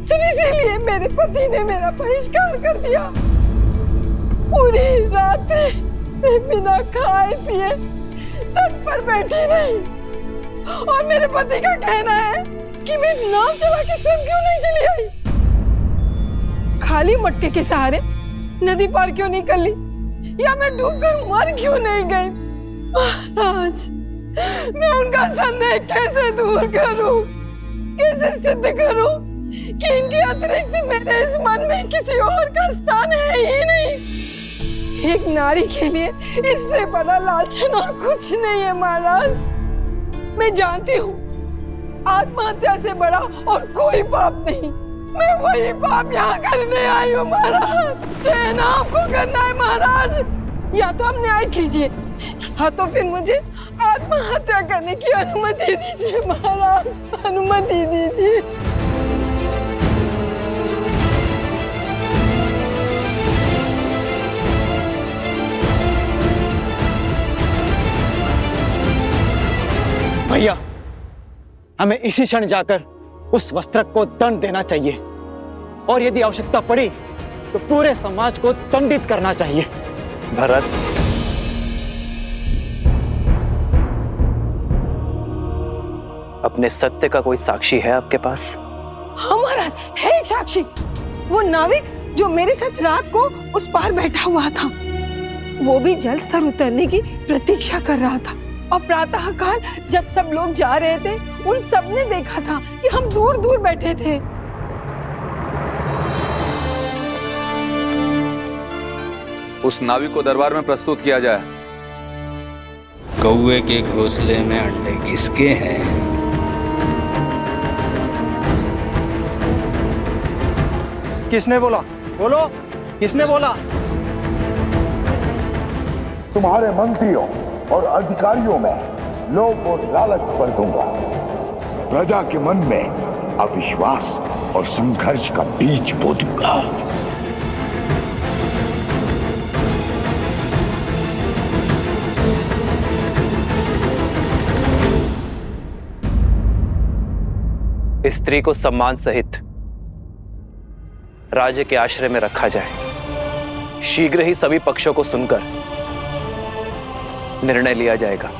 सिर्फ इसीलिए मेरे पति ने मेरा बहिष्कार कर दिया। पूरी रात मैं बिना खाए पिए तट पर बैठी रही और मेरे पति का कहना है कि मैं नाव चला के स्वयं क्यों नहीं चली आई, खाली मटके के सहारे नदी पार क्यों नहीं कर ली, या मैं डूबकर मर क्यों नहीं गई। महाराज, मैं उनका संदेह कैसे दूर करूं, कैसे सिद्ध करूं कि इनके अतिरिक्त मेरे इस मन में किसी और का स्थान है ही नहीं। एक नारी के लिए इससे बड़ा लांछन और कुछ नहीं है महाराज। मैं जानती हूँ आत्महत्या से बड़ा और कोई पाप नहीं। मैं वही पाप यहाँ करने आई हूँ महाराज। चयन आपको करना है महाराज, या तो आप न्याय कीजिए या तो फिर मुझे आत्महत्या करने की अनुमति दीजिए महाराज, अनुमति दीजिए। भैया, हमें इसी क्षण जाकर उस वस्त्रक को दंड देना चाहिए और यदि आवश्यकता पड़ी तो पूरे समाज को दंडित करना चाहिए। भरत, अपने सत्य का कोई साक्षी है आपके पास? हाँ महाराज, है एक साक्षी। वो नाविक जो मेरे साथ रात को उस पार बैठा हुआ था, वो भी जल स्तर उतरने की प्रतीक्षा कर रहा था और प्रातः काल जब सब लोग जा रहे थे उन सब ने देखा था कि हम दूर दूर बैठे थे। उस नाविक को दरबार में प्रस्तुत किया जाए। कौवे के घोंसले में अंडे किसके हैं? किसने बोला? बोलो, किसने बोला? तुम्हारे मंत्रियों और अधिकारियों में लोभ और लालच भर दूंगा। प्रजा के मन में अविश्वास और संघर्ष का बीज बो दूंगा। स्त्री को सम्मान सहित राज्य के आश्रय में रखा जाए। शीघ्र ही सभी पक्षों को सुनकर निर्णय लिया जाएगा।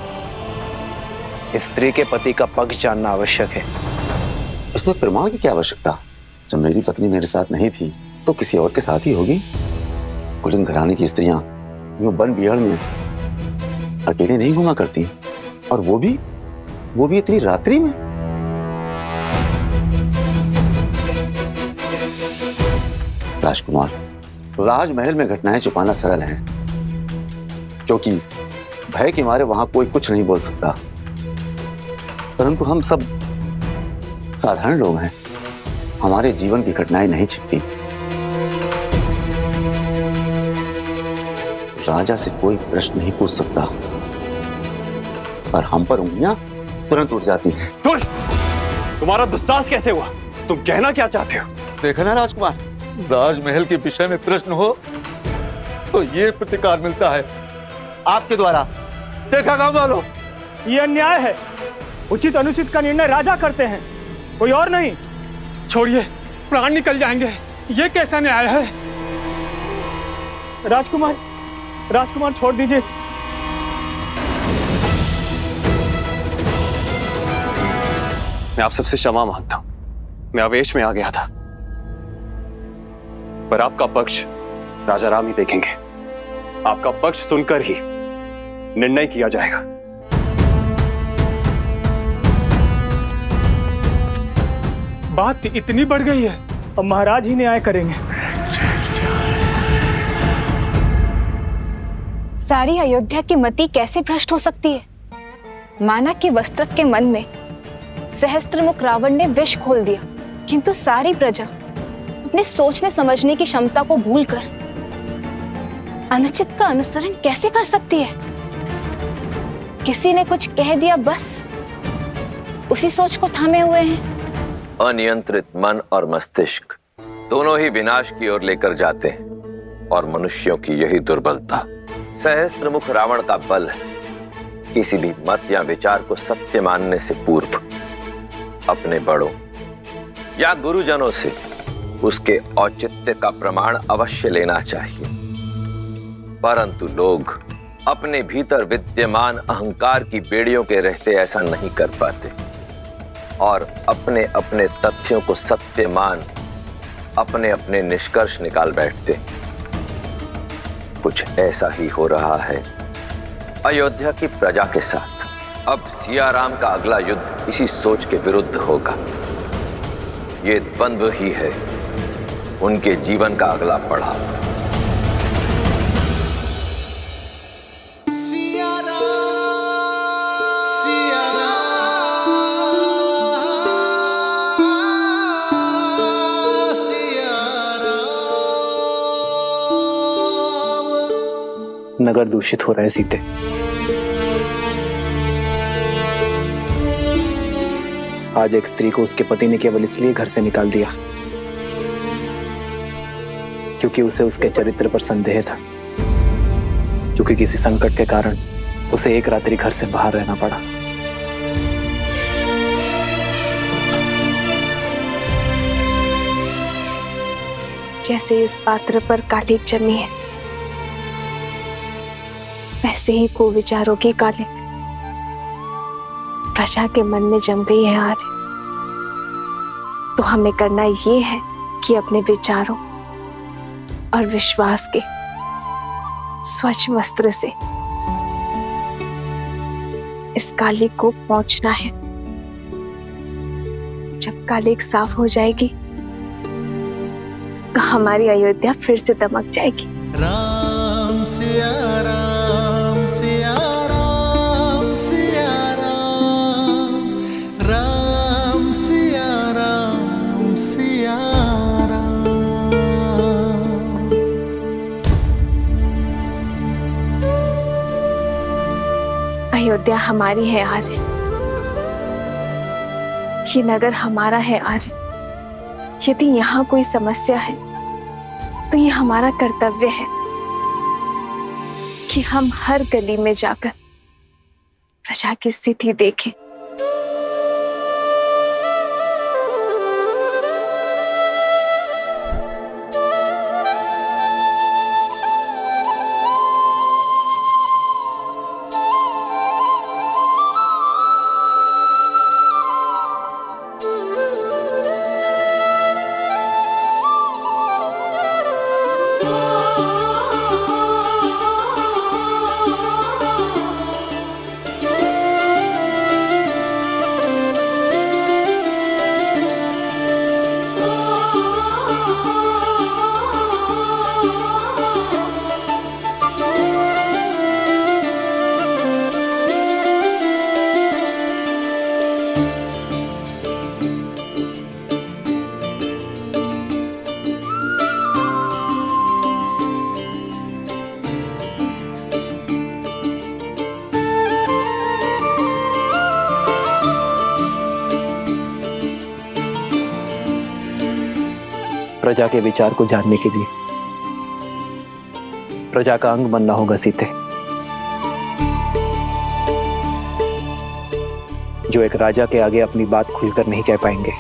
स्त्री के पति का पक्ष जानना आवश्यक है। इसमें प्रमाण की क्या आवश्यकता? जब मेरी पत्नी मेरे साथ नहीं थी तो किसी और के साथ ही होगी। कुलीन घराने की स्त्रियां यूं वन बिहार में अकेले नहीं घुमा करती, और वो भी इतनी रात्रि में। राजकुमार, राजमहल में घटनाएं छुपाना सरल है, क्योंकि भय के मारे वहां कोई कुछ नहीं बोल सकता। परंतु हम सब साधारण लोग हैं, हमारे जीवन की घटनाएं नहीं छिपती। राजा से कोई प्रश्न नहीं पूछ सकता, पर हम पर उंगलियां तुरंत उठ जाती हैं। दुष्ट! तुम्हारा दुस्साहस कैसे हुआ? तुम कहना क्या चाहते हो? देखा ना राजकुमार, राजमहल के विषय में प्रश्न हो तो ये प्रतिकार मिलता है आपके द्वारा। देखा गांव वालों, ये अन्याय है। उचित अनुचित का निर्णय राजा करते हैं, कोई और नहीं। छोड़िए, प्राण निकल जाएंगे। ये कैसा न्याय है? राजकुमार छोड़ दीजिए। मैं आप सबसे क्षमा मांगता हूं। मैं आवेश में आ गया था, पर आपका पक्ष राजा राम ही देखेंगे। आपका पक्ष सुनकर ही निर्णय किया जाएगा। बात इतनी बढ़ गई है, अब महाराज ही न्याय करेंगे। सारी अयोध्या की मति कैसे भ्रष्ट हो सकती है? माना कि वस्त्रक के मन में सहस्त्रमुख रावण ने विष घोल दिया, किंतु सारी प्रजा अपने सोचने समझने की क्षमता को भूलकर अनुचित का अनुसरण कैसे कर सकती है? किसी ने कुछ कह दिया, बस उसी सोच को थामे हुए हैं। अनियंत्रित मन और मस्तिष्क दोनों ही विनाश की ओर लेकर जाते हैं, और मनुष्यों की यही दुर्बलता सहस्त्रमुख रावण का बल है। किसी भी मत या विचार को सत्य मानने से पूर्व अपने बड़ों या गुरुजनों से उसके औचित्य का प्रमाण अवश्य लेना चाहिए, परंतु लोग अपने भीतर विद्यमान अहंकार की बेड़ियों के रहते ऐसा नहीं कर पाते और अपने अपने तथ्यों को सत्य मान अपने अपने निष्कर्ष निकाल बैठते। कुछ ऐसा ही हो रहा है अयोध्या की प्रजा के साथ। अब सियाराम का अगला युद्ध इसी सोच के विरुद्ध होगा। ये द्वंद्व ही है उनके जीवन का अगला पड़ाव। नगर दूषित हो रहा है सीते। आज एक स्त्री को उसके पति ने केवल इसलिए घर से निकाल दिया क्योंकि उसे उसके चरित्र पर संदेह था, क्योंकि किसी संकट के कारण उसे एक रात्रि घर से बाहर रहना पड़ा। जैसे इस पात्र पर कालिक जमी है, वैसे ही कुविचारों की कालिक प्रजा के मन में जम गई है आर्य। तो हमें करना ये है कि अपने विचारों और विश्वास के स्वच्छ वस्त्र से इस कालिक को पोंछना है। जब कालिक साफ हो जाएगी तो हमारी अयोध्या फिर से दमक जाएगी। राम सिया राम सिया राम सिया राम, राम सिया राम सिया राम। अयोध्या हमारी है आर्य, ये नगर हमारा है आर्य। यदि यहाँ कोई समस्या है तो ये हमारा कर्तव्य है कि हम हर गली में जाकर प्रजा की स्थिति देखें। प्रजा के विचार को जानने के लिए प्रजा का अंग बनना होगा सीते। जो एक राजा के आगे अपनी बात खुलकर नहीं कह पाएंगे,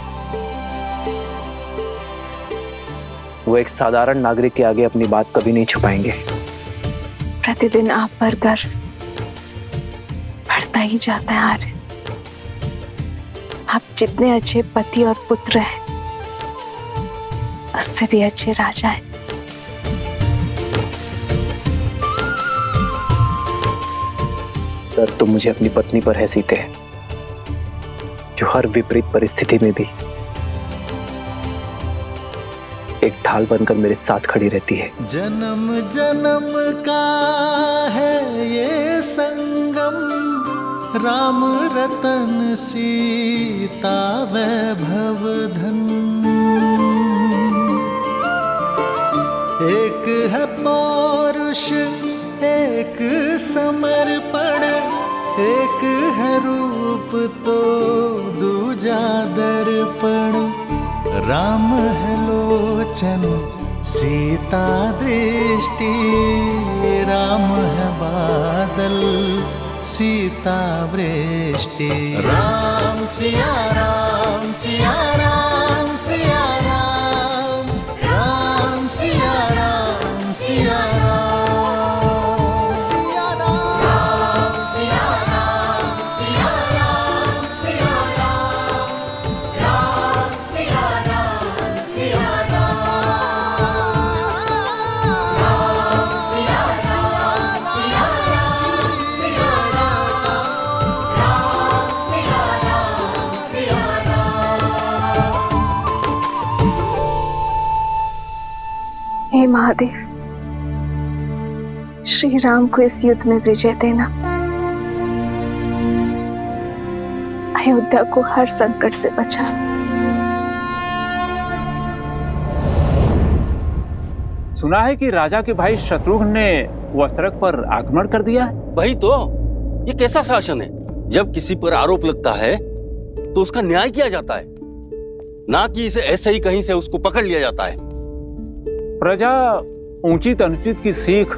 वो एक साधारण नागरिक के आगे अपनी बात कभी नहीं छुपाएंगे। प्रतिदिन आप पर गर्व बढ़ता ही जाता है आर्य। आप जितने अच्छे पति और पुत्र हैं, उससे भी अच्छे राजा हैं। डर तो मुझे अपनी पत्नी पर है सीते, जो हर विपरीत परिस्थिति में भी एक ढाल बनकर मेरे साथ खड़ी रहती है। जन्म जन्म का है ये संगम, राम रतन सीता वैभव धन। एक है पौरुष एक समर्पण, एक है रूप तो दूजा दर्पण। राम है लोचन सीता दृष्टि, राम है बादल सीता वृष्टि। राम सिया राम सिया राम सिया राम, हे महादेव, श्री राम को इस युद्ध में विजय देना, अयोध्या को हर संकट से बचाना। सुना है कि राजा के भाई शत्रुघ्न ने वस्त्रक पर आक्रमण कर दिया है। वही तो, ये कैसा शासन है? जब किसी पर आरोप लगता है तो उसका न्याय किया जाता है, ना कि इसे ऐसे ही कहीं से उसको पकड़ लिया जाता है। प्रजा उचित अनुचित की सीख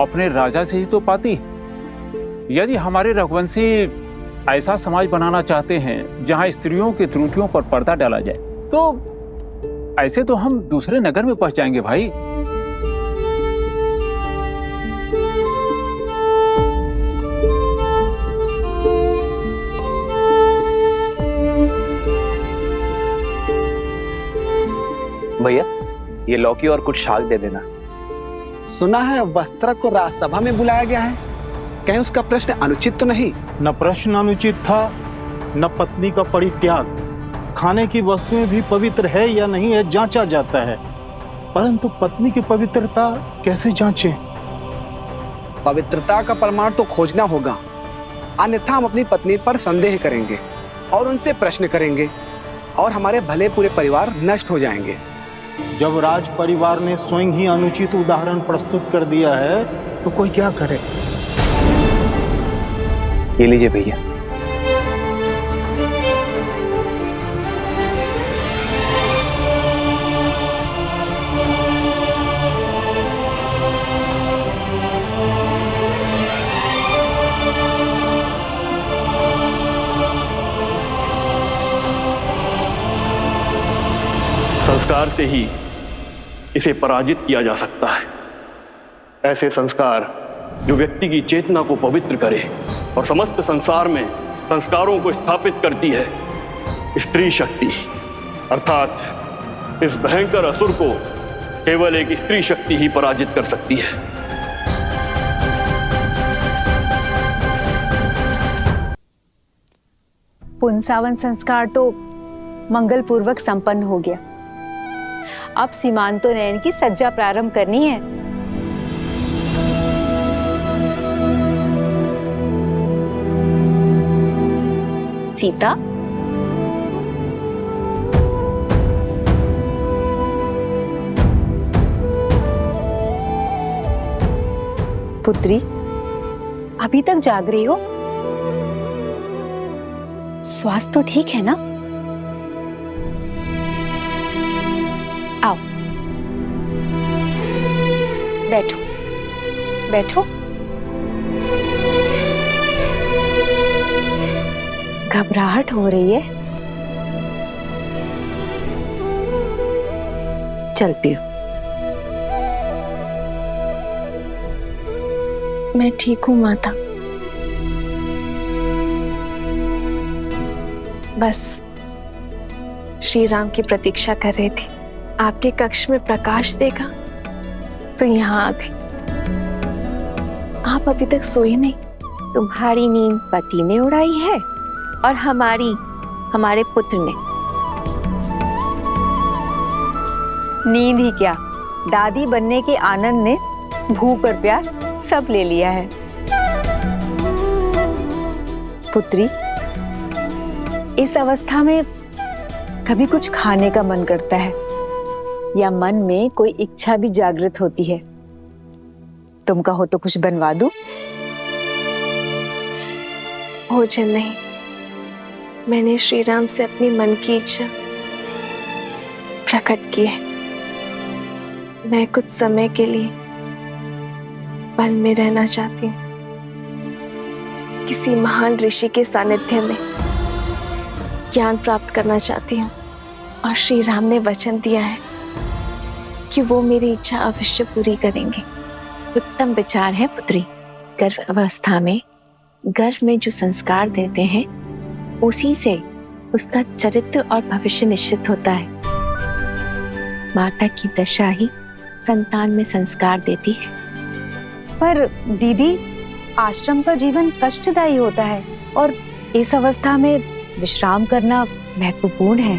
अपने राजा से ही तो पाती है। यदि हमारे रघुवंशी ऐसा समाज बनाना चाहते हैं जहां स्त्रियों की त्रुटियों पर पर्दा डाला जाए, तो ऐसे तो हम दूसरे नगर में पहुंच जाएंगे भाई। भैया, ये लौकी और कुछ शाक दे देना। सुना है वस्त्रक को राजसभा में बुलाया गया है, कहीं उसका प्रश्न अनुचित तो नहीं? न प्रश्न अनुचित था, न पत्नी का परित्याग। खाने की वस्तुएं भी पवित्र है या नहीं है जांचा जाता है, परंतु पत्नी की पवित्रता कैसे जांचें? पवित्रता का प्रमाण तो खोजना होगा, अन्यथा हम अपनी पत्नी पर संदेह करेंगे और उनसे प्रश्न करेंगे और हमारे भले पूरे परिवार नष्ट हो जाएंगे। जब राज परिवार ने स्वयं ही अनुचित उदाहरण प्रस्तुत कर दिया है तो कोई क्या करे? ये लीजिए भैया। संस्कार से ही इसे पराजित किया जा सकता है। ऐसे संस्कार जो व्यक्ति की चेतना को पवित्र करे और समस्त संसार में संस्कारों को स्थापित करती है। स्त्री शक्ति अर्थात इस भयंकर असुर को केवल एक स्त्री शक्ति ही पराजित कर सकती है। पुंसावन संस्कार तो मंगल पूर्वक संपन्न हो गया। अब सीमांतोन्नयन की सज्जा प्रारंभ करनी है। सीता, पुत्री, अभी तक जाग रही हो? स्वास्थ्य तो ठीक है ना? आओ, बैठो बैठो। घबराहट हो रही है? चल पियो। मैं ठीक हूँ माता, बस श्री राम की प्रतीक्षा कर रही थी। आपके कक्ष में प्रकाश देखा तो यहाँ आ गई। आप अभी तक सोए नहीं? तुम्हारी नींद पति ने उड़ाई है और हमारी हमारे पुत्र ने। नींद ही क्या, दादी बनने के आनंद ने भूख और प्यास सब ले लिया है। पुत्री, इस अवस्था में कभी कुछ खाने का मन करता है या मन में कोई इच्छा भी जागृत होती है। तुम कहो तो कुछ बनवा दूं? भोजन नहीं, मैंने श्री राम से अपनी मन की इच्छा प्रकट की है। मैं कुछ समय के लिए वन में रहना चाहती हूँ, किसी महान ऋषि के सानिध्य में ज्ञान प्राप्त करना चाहती हूँ। और श्री राम ने वचन दिया है कि वो मेरी इच्छा अवश्य पूरी करेंगे। उत्तम विचार है पुत्री। गर्भ अवस्था में गर्भ में जो संस्कार देते हैं उसी से उसका चरित्र और भविष्य निश्चित होता है। माता की दशा ही संतान में संस्कार देती है। पर दीदी, आश्रम का जीवन कष्टदायी होता है और इस अवस्था में विश्राम करना महत्वपूर्ण है।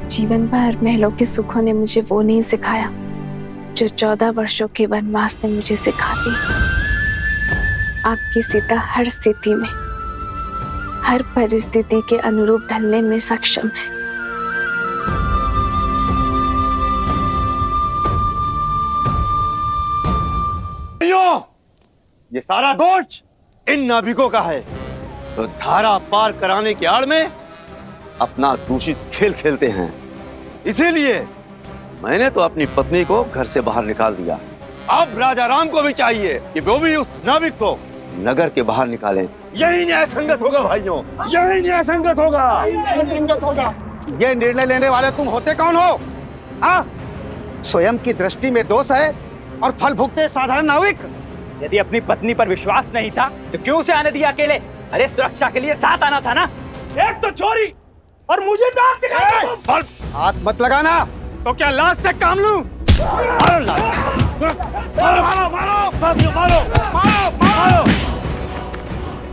जीवन भर महलों के सुखों ने मुझे वो नहीं सिखाया जो 14 वर्षों के वनवास ने मुझे सिखा दी। आपकी सीता हर स्थिति में, हर परिस्थिति के अनुरूप ढलने में सक्षम है। ये सारा दोष इन नाविकों का है, तो धारा पार कराने की आड़ में अपना दूषित खेल खेलते हैं। इसीलिए मैंने तो अपनी पत्नी को घर से बाहर निकाल दिया। अब राजा राम को भी चाहिए कि वो भी उस नाविक को नगर के बाहर निकालें। यही न्याय संगत होगा भाइयों, यही न्याय संगत होगा। ये निर्णय लेने वाले तुम होते कौन हो? स्वयं की दृष्टि में दोष है और फल भुगते साधारण नाविक। यदि अपनी पत्नी पर विश्वास नहीं था तो क्यों उसे आने दिया अकेले? अरे सुरक्षा के लिए साथ आना था ना। एक तो चोरी और मुझे डांट दिखाया। हाथ मत लगाना। तो क्या लाश से काम लूं? मारो मारो मारो मारो मारो मारो मारो।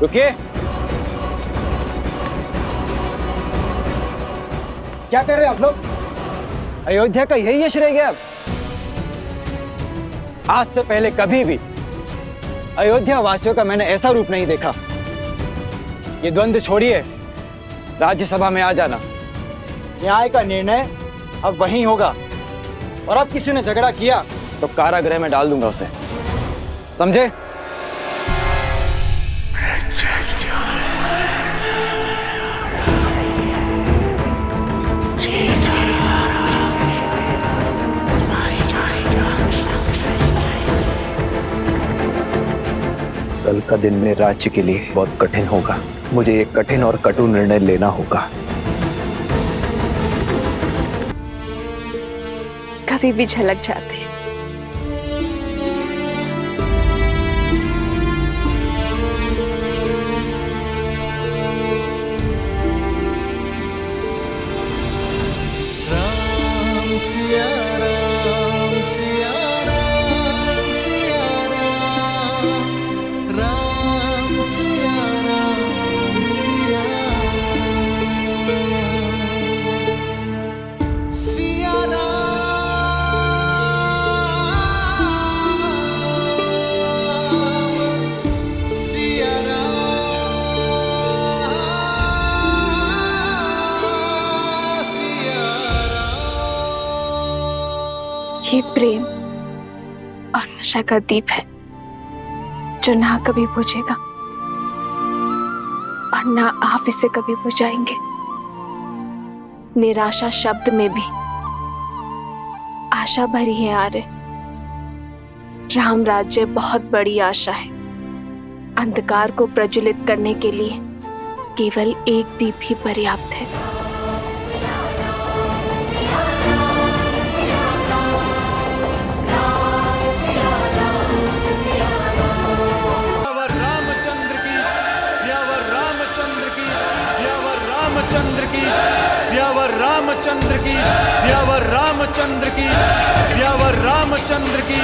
रुकिए, क्या कर रहे हैं आप लोग? अयोध्या का यही यश रह गया। आज से पहले कभी भी अयोध्या वासियों का मैंने ऐसा रूप नहीं देखा। ये द्वंद्व छोड़िए, राज्यसभा में आ जाना। न्याय का निर्णय अब वहीं होगा, और अब किसी ने झगड़ा किया तो कारागृह में डाल दूंगा उसे, समझे? कल का दिन में राज्य के लिए बहुत कठिन होगा। मुझे एक कठिन और कटु निर्णय लेना होगा। कभी भी झलक जाते हैं। राम सिया राम सिया राम सिया राम, राम सिया राम सिया सिया ये प्रेम और आशा का दीप है जो ना कभी बुझेगा और ना आप इसे कभी बुझाएंगे। निराशा शब्द में भी आशा भरी है आर्य। राम राज्य बहुत बड़ी आशा है। अंधकार को प्रज्वलित करने के लिए केवल एक दीप ही पर्याप्त है। सियावर रामचंद्र की, सियावर रामचंद्र की, सियावर रामचंद्र की।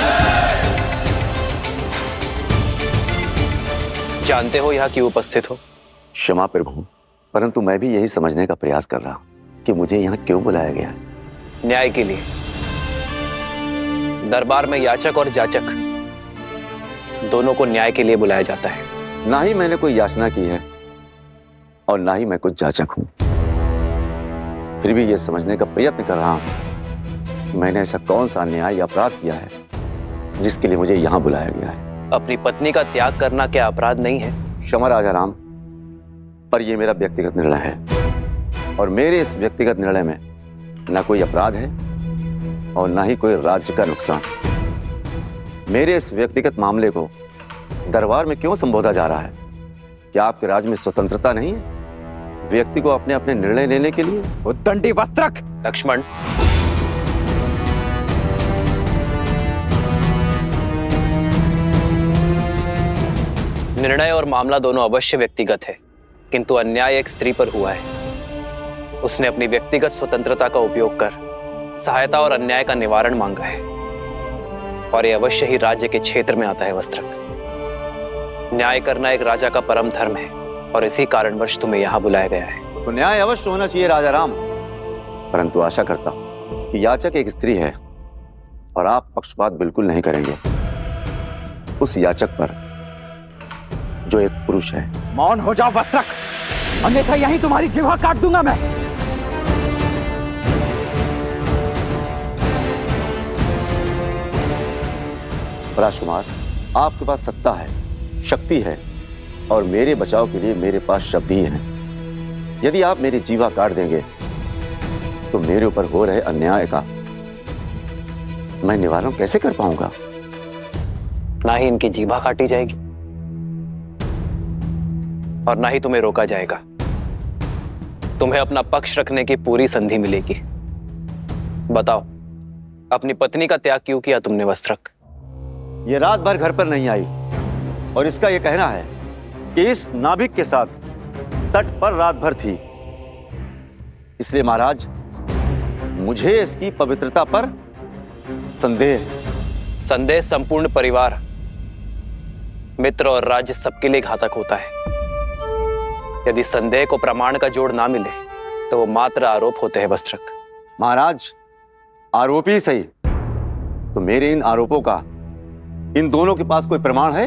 जानते हो यहाँ क्यों उपस्थित हो? क्षमा प्रभु, परंतु मैं भी यही समझने का प्रयास कर रहा हूँ कि मुझे यहाँ क्यों बुलाया गया। न्याय के लिए। दरबार में याचक और जाचक दोनों को न्याय के लिए बुलाया जाता है। ना ही मैंने कोई याचना की है और ना ही मैं कुछ जाचक हूँ। फिर भी ये समझने का प्रयत्न कर रहा हूँ मैंने ऐसा कौन सा अन्याय या अपराध किया है जिसके लिए मुझे यहाँ बुलाया गया है। अपनी पत्नी का त्याग करना क्या अपराध नहीं है? क्षमा राजा राम, पर यह मेरा व्यक्तिगत निर्णय है और मेरे इस व्यक्तिगत निर्णय में ना कोई अपराध है और ना ही कोई राज्य का नुकसान। मेरे इस व्यक्तिगत मामले को दरबार में क्यों संबोधा जा रहा है? क्या आपके राज्य में स्वतंत्रता नहीं है व्यक्ति को अपने अपने निर्णय लेने के लिए? उद्दंडी वस्त्रक। लक्ष्मण, निर्णय और मामला दोनों अवश्य व्यक्तिगत है, किंतु अन्याय एक स्त्री पर हुआ है। उसने अपनी व्यक्तिगत स्वतंत्रता का उपयोग कर सहायता और अन्याय का निवारण मांगा है, और यह अवश्य ही राज्य के क्षेत्र में आता है। वस्त्रक, न्याय करना एक राजा का परम धर्म है और इसी कारणवश तुम्हें यहाँ बुलाया गया है। तो न्याय अवश्य होना चाहिए राजा राम, परंतु आशा करता हूं कि याचक एक स्त्री है और आप पक्षपात बिल्कुल नहीं करेंगे उस याचक पर जो एक पुरुष है। मौन हो जाओ वस्त्रक, अन्यथा यहीं तुम्हारी जिह्वा काट दूंगा मैं। राजकुमार, आपके पास सत्ता है, शक्ति है और मेरे बचाव के लिए मेरे पास शब्द ही हैं। यदि आप मेरी जीवा काट देंगे तो मेरे ऊपर हो रहे अन्याय का मैं निवारण कैसे कर पाऊंगा? ना ही इनकी जीभा काटी जाएगी और ना ही तुम्हें रोका जाएगा। तुम्हें अपना पक्ष रखने की पूरी संधि मिलेगी। बताओ, अपनी पत्नी का त्याग क्यों किया तुमने वस्त्रक? ये रात भर घर पर नहीं आई और इसका यह कहना है कि इस नाभिक के साथ तट पर रात भर थी। इसलिए महाराज, मुझे इसकी पवित्रता पर संदेह संपूर्ण परिवार, मित्र और राज्य सबके लिए घातक होता है। यदि संदेह को प्रमाण का जोड़ ना मिले तो वो मात्र आरोप होते हैं वस्त्रक। महाराज, आरोप ही सही, तो मेरे इन आरोपों का इन दोनों के पास कोई प्रमाण है?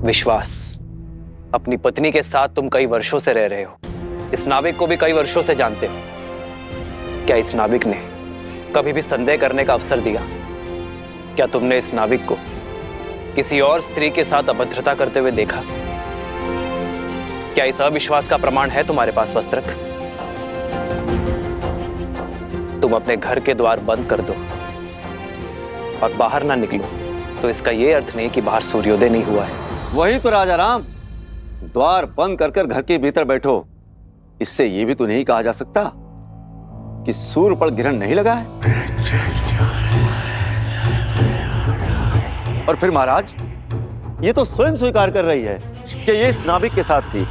विश्वास। अपनी पत्नी के साथ तुम कई वर्षों से रह रहे हो, इस नाविक को भी कई वर्षों से जानते हो। क्या इस नाविक ने कभी भी संदेह करने का अवसर दिया? क्या तुमने इस नाविक को किसी और स्त्री के साथ अभद्रता करते हुए देखा? क्या इस अविश्वास का प्रमाण है तुम्हारे पास वस्त्रक? तुम अपने घर के द्वार बंद कर दो और बाहर ना निकलो तो इसका यह अर्थ नहीं कि बाहर सूर्योदय नहीं हुआ है। वही तो राजा राम, द्वार बंद कर घर के भीतर बैठो, इससे यह भी तो नहीं कहा जा सकता कि सूर्य पर ग्रहण नहीं लगा है। और फिर महाराज, ये तो स्वयं स्वीकार कर रही है कि ये इस नाविक के साथ थी।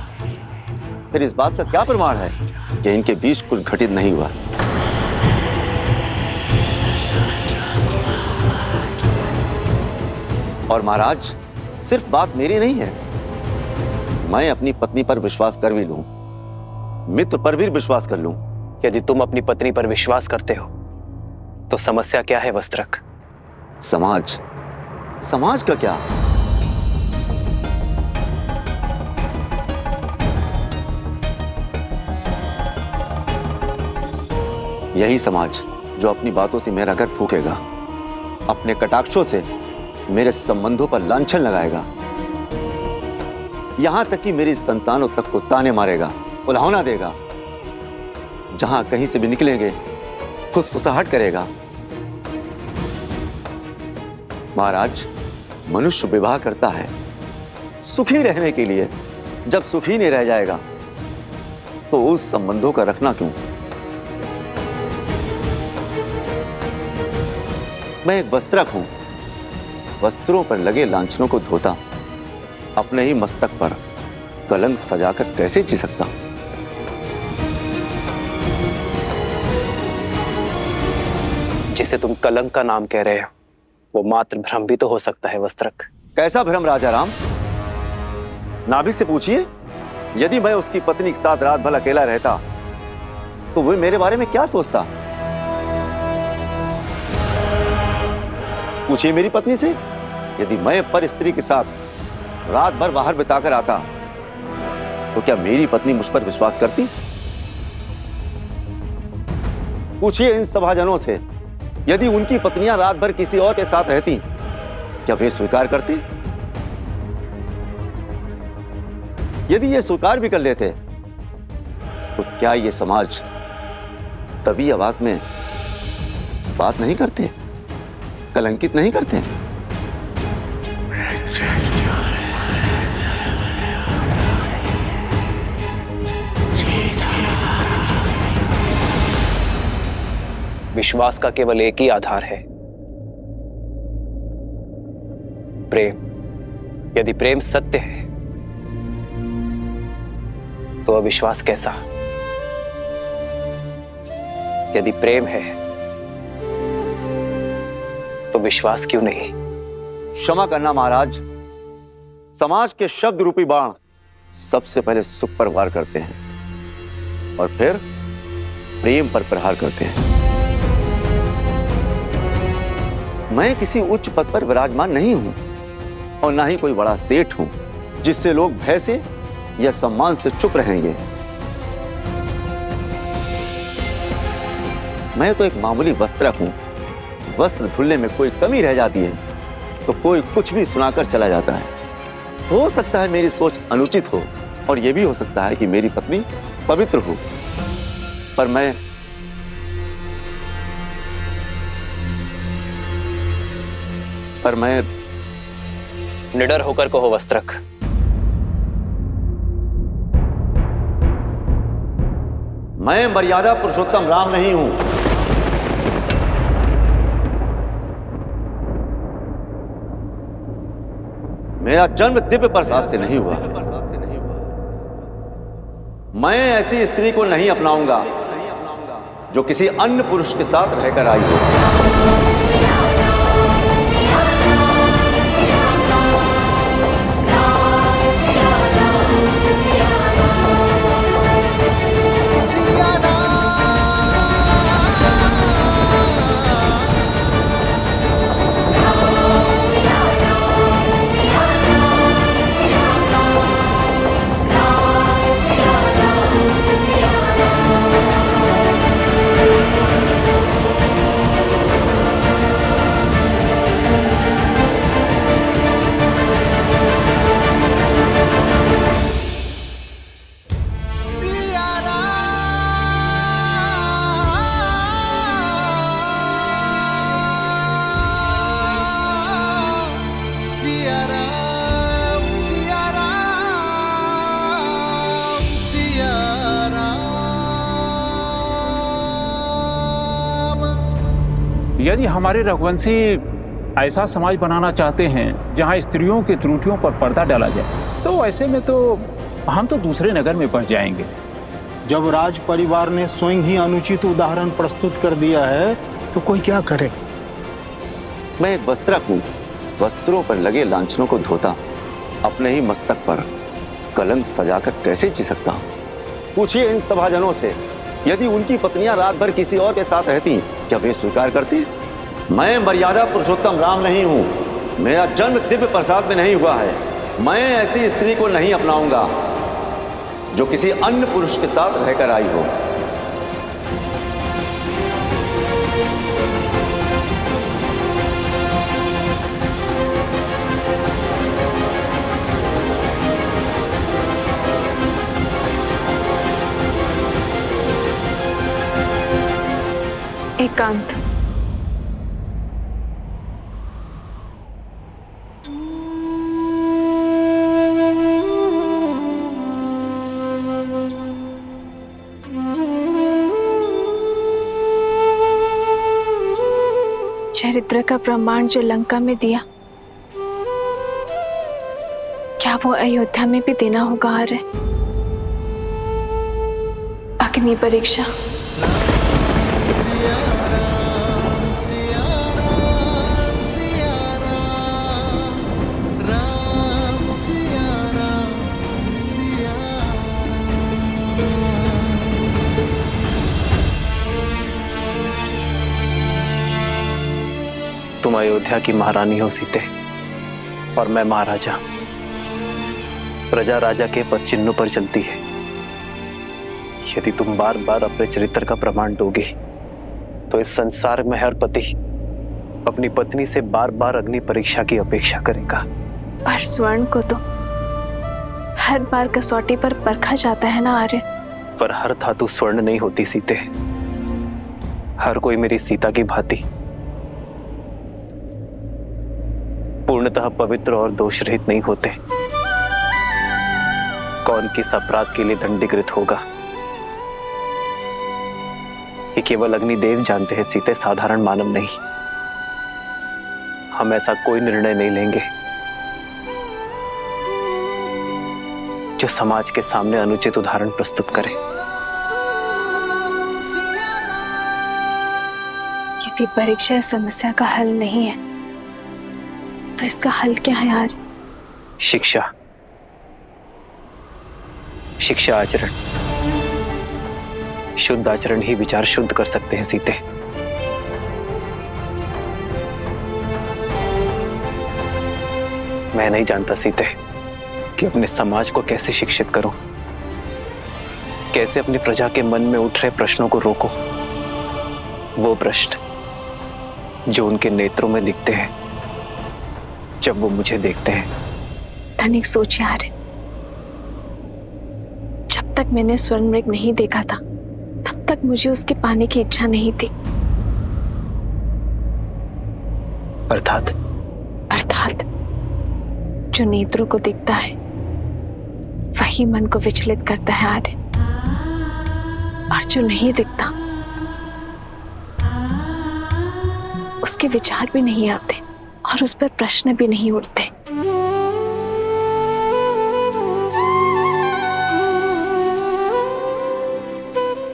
फिर इस बात का क्या प्रमाण है कि इनके बीच कुछ घटित नहीं हुआ? और महाराज, सिर्फ बात मेरी नहीं है, मैं अपनी पत्नी पर विश्वास कर भी लूं, मित्र पर भी विश्वास कर लूं। यदि तुम अपनी पत्नी पर विश्वास करते हो तो समस्या क्या है वस्त्रक? समाज का क्या? यही समाज जो अपनी बातों से मेरा घर फूकेगा, अपने कटाक्षों से मेरे संबंधों पर लांछन लगाएगा, यहां तक कि मेरी संतानों तक को ताने मारेगा, उल्हाना देगा, जहां कहीं से भी निकलेंगे फुसफुसाहट करेगा। महाराज, मनुष्य विवाह करता है सुखी रहने के लिए, जब सुखी नहीं रह जाएगा तो उस संबंधों का रखना क्यों? मैं एक वस्त्रक हूं, वस्त्रों पर लगे लांछनों को धोता हूं, अपने ही मस्तक पर कलंक सजाकर कैसे जी सकता हूं? जिसे तुम कलंक का नाम कह रहे हो वो मात्र भ्रम भी तो हो सकता है वस्त्रक। कैसा भ्रम राजा राम? नाभिक से पूछिए, यदि मैं उसकी पत्नी के साथ रात भर अकेला रहता तो वो मेरे बारे में क्या सोचता? पूछिए मेरी पत्नी से, यदि मैं पर स्त्री के साथ रात भर बाहर बिताकर आता तो क्या मेरी पत्नी मुझ पर विश्वास करती? पूछिए इन सभाजनों से, यदि उनकी पत्नियां रात भर किसी और के साथ रहती क्या वे स्वीकार करते? यदि ये स्वीकार भी कर लेते तो क्या ये समाज तभी आवाज में बात नहीं करते, कलंकित नहीं करते? विश्वास का केवल एक ही आधार है, प्रेम। यदि प्रेम सत्य है तो अविश्वास कैसा? यदि प्रेम है तो विश्वास क्यों नहीं? क्षमा करना महाराज, समाज के शब्द रूपी बाण सबसे पहले सुख पर वार करते हैं, और फिर प्रेम पर प्रहार करते हैं। मैं किसी उच्च पद पर विराजमान नहीं हूं और ना ही कोई बड़ा सेठ हूं जिससे लोग भय से या सम्मान से चुप रहेंगे। मैं तो एक मामूली वस्त्रक हूं। वस्त्र धुलने में कोई कमी रह जाती है तो कोई कुछ भी सुनाकर चला जाता है। हो सकता है मेरी सोच अनुचित हो और यह भी हो सकता है कि मेरी पत्नी पवित्र हो, पर मैं निडर होकर कहो वस्त्रक। मैं मर्यादा पुरुषोत्तम राम नहीं हूं। मेरा जन्म दिव्य प्रसाद से नहीं हुआ। मैं ऐसी स्त्री को नहीं अपनाऊंगा जो किसी अन्य पुरुष के साथ रहकर आई हो। यदि हमारे रघुवंशी ऐसा समाज बनाना चाहते हैं जहां स्त्रियों की त्रुटियों पर पर्दा डाला जाए, तो ऐसे में तो हम तो दूसरे नगर में बस जाएंगे। जब राज परिवार ने स्वयं ही अनुचित उदाहरण प्रस्तुत कर दिया है तो कोई क्या करे। मैं एक वस्त्रक हूं। वस्त्रों पर लगे लांछनों को धोता अपने ही मस्तक पर कलंक सजाकर कैसे जी सकता हूं? पूछिए इन सभाजनों से, यदि उनकी पत्नियां रात भर किसी और के साथ रहती क्या वे स्वीकार करती? मैं मर्यादा पुरुषोत्तम राम नहीं हूं। मेरा जन्म दिव्य प्रसाद में नहीं हुआ है। मैं ऐसी स्त्री को नहीं अपनाऊंगा जो किसी अन्य पुरुष के साथ रहकर आई हो। एकांत। चरित्र का प्रमाण जो लंका में दिया, क्या वो अयोध्या में भी देना होगा? आर्य अग्नि परीक्षा। तुम अयोध्या की महारानी हो सीते और मैं महाराजा। प्रजा राजा के पद चिन्हों पर चलती है। यदि तुम बार बार अपने चरित्र का प्रमाण दोगे तो इस संसार में हर पति अपनी पत्नी से बार बार अग्नि परीक्षा की अपेक्षा करेगा। पर स्वर्ण को तो हर बार कसौटी पर परखा जाता है ना आर्य। पर हर धातु स्वर्ण नहीं होती सीते। हर कोई मेरी सीता की भांति पूर्णतः पवित्र और दोष रहित नहीं होते। कौन किस अपराध के लिए दंडीकृत होगा ये केवल अग्निदेव जानते हैं सीते, साधारण मानव नहीं। हम ऐसा कोई निर्णय नहीं लेंगे जो समाज के सामने अनुचित उदाहरण प्रस्तुत करे। यदि परीक्षा इस समस्या का हल नहीं है तो इसका हल क्या है यार? शिक्षा, शिक्षा आचरण। शुद्ध आचरण ही विचार शुद्ध कर सकते हैं सीते। मैं नहीं जानता सीते कि अपने समाज को कैसे शिक्षित करूं, कैसे अपनी प्रजा के मन में उठ रहे प्रश्नों को रोको। वो प्रश्न जो उनके नेत्रों में दिखते हैं जब वो मुझे देखते हैं। तनिक सोच यार, जब तक मैंने स्वर्ण मृग नहीं देखा था तब तक मुझे उसके पाने की इच्छा नहीं थी। अर्थात जो नेत्रों को दिखता है वही मन को विचलित करता है आदि, और जो नहीं दिखता उसके विचार भी नहीं आते और उस पर प्रश्न भी नहीं उठते।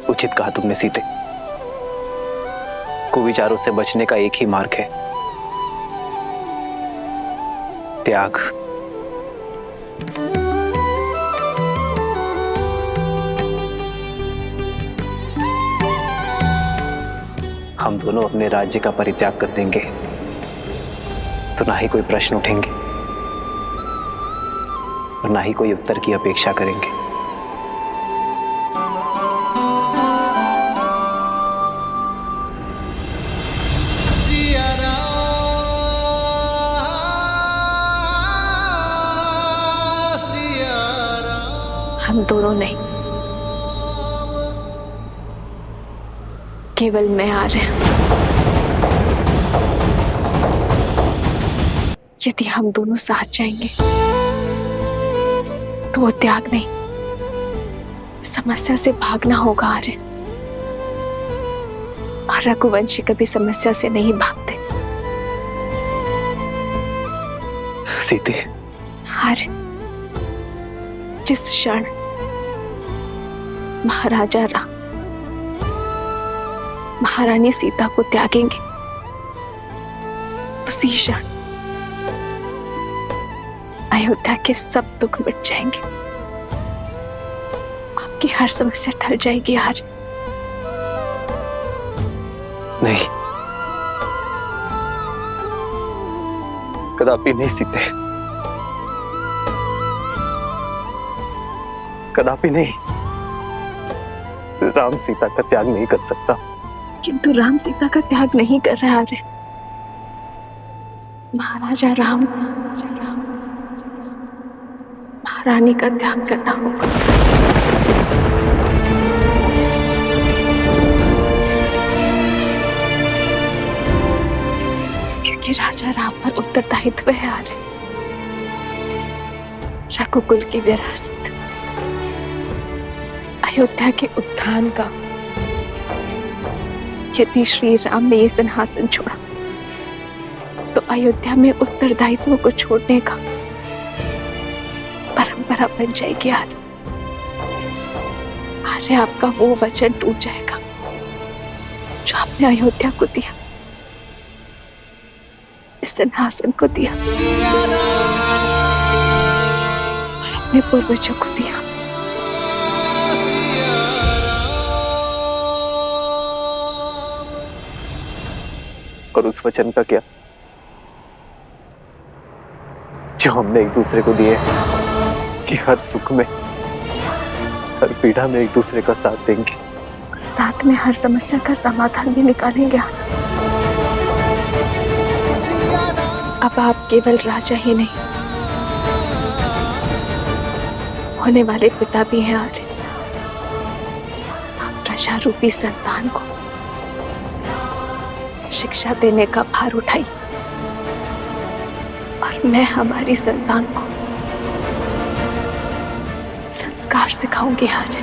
उचित कहा तुमने सीते। कुविचारों से बचने का एक ही मार्ग है, त्याग। हम दोनों अपने राज्य का परित्याग कर देंगे तो ना ही कोई प्रश्न उठेंगे और ना ही कोई उत्तर की अपेक्षा करेंगे। हम दोनों नहीं, केवल मैं आ रहे हैं। यदि हम दोनों साथ जाएंगे तो वो त्याग नहीं, समस्या से भागना होगा आर्य। और रघुवंशी कभी समस्या से नहीं भागते। सीते, आर्य, जिस क्षण महाराजा राम महारानी सीता को त्यागेंगे उसी क्षण अयोध्या के सब दुख मिट जाएंगे, आपकी हर समस्या टल जाएगी। आज नहीं, कदापि नहीं सीते, कदापि नहीं। राम सीता का त्याग नहीं कर सकता। किंतु राम सीता का त्याग नहीं कर रहा है। महाराजा राम को महारानी का त्याग करना होगा। क्योंकि राजा राम पर उत्तरदायित्व है आर्य। रघुकुल की विरासत, अयोध्या के उत्थान का। यदि श्री राम ने ये सिंहासन छोड़ा तो अयोध्या में उत्तरदायित्व को छोड़ने का परंपरा बन जाएगी। आर्य, आपका वो वचन टूट जाएगा जो आपने अयोध्या को दिया, इस सिंहासन को दिया और अपने पूर्वजों को दिया। और उस वचन का क्या जो हमने एक दूसरे को दिए कि हर सुख में हर पीड़ा में एक दूसरे का साथ देंगे, साथ में हर समस्या का समाधान भी निकालेंगे। अब आप केवल राजा ही नहीं, होने वाले पिता भी हैं आर्य। आप प्रजा रूपी संतान को शिक्षा देने का भार उठाई और मैं हमारी संतान को संस्कार सिखाऊंगी आर्य।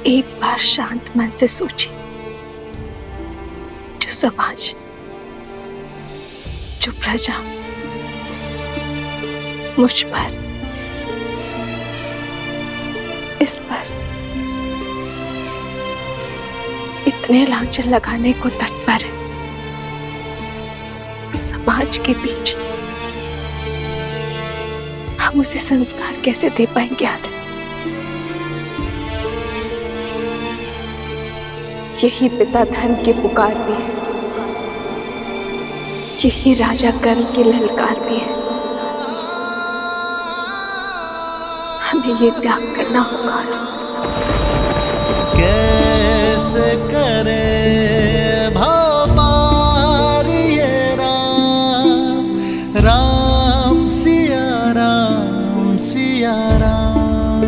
एक बार शांत मन से सोचिए, जो समाज, जो प्रजा मुझ पर, इस पर इतने लांछन लगाने को तत्पर है, समाज के बीच हम उसे संस्कार कैसे दे पाएंगे आदर? यही पिता धर्म की पुकार भी है, यही राजा कर्म की ललकार भी है। हमें ये त्याग करना होगा। कैसे करे भाव पार ये राम, राम सिया राम सिया राम।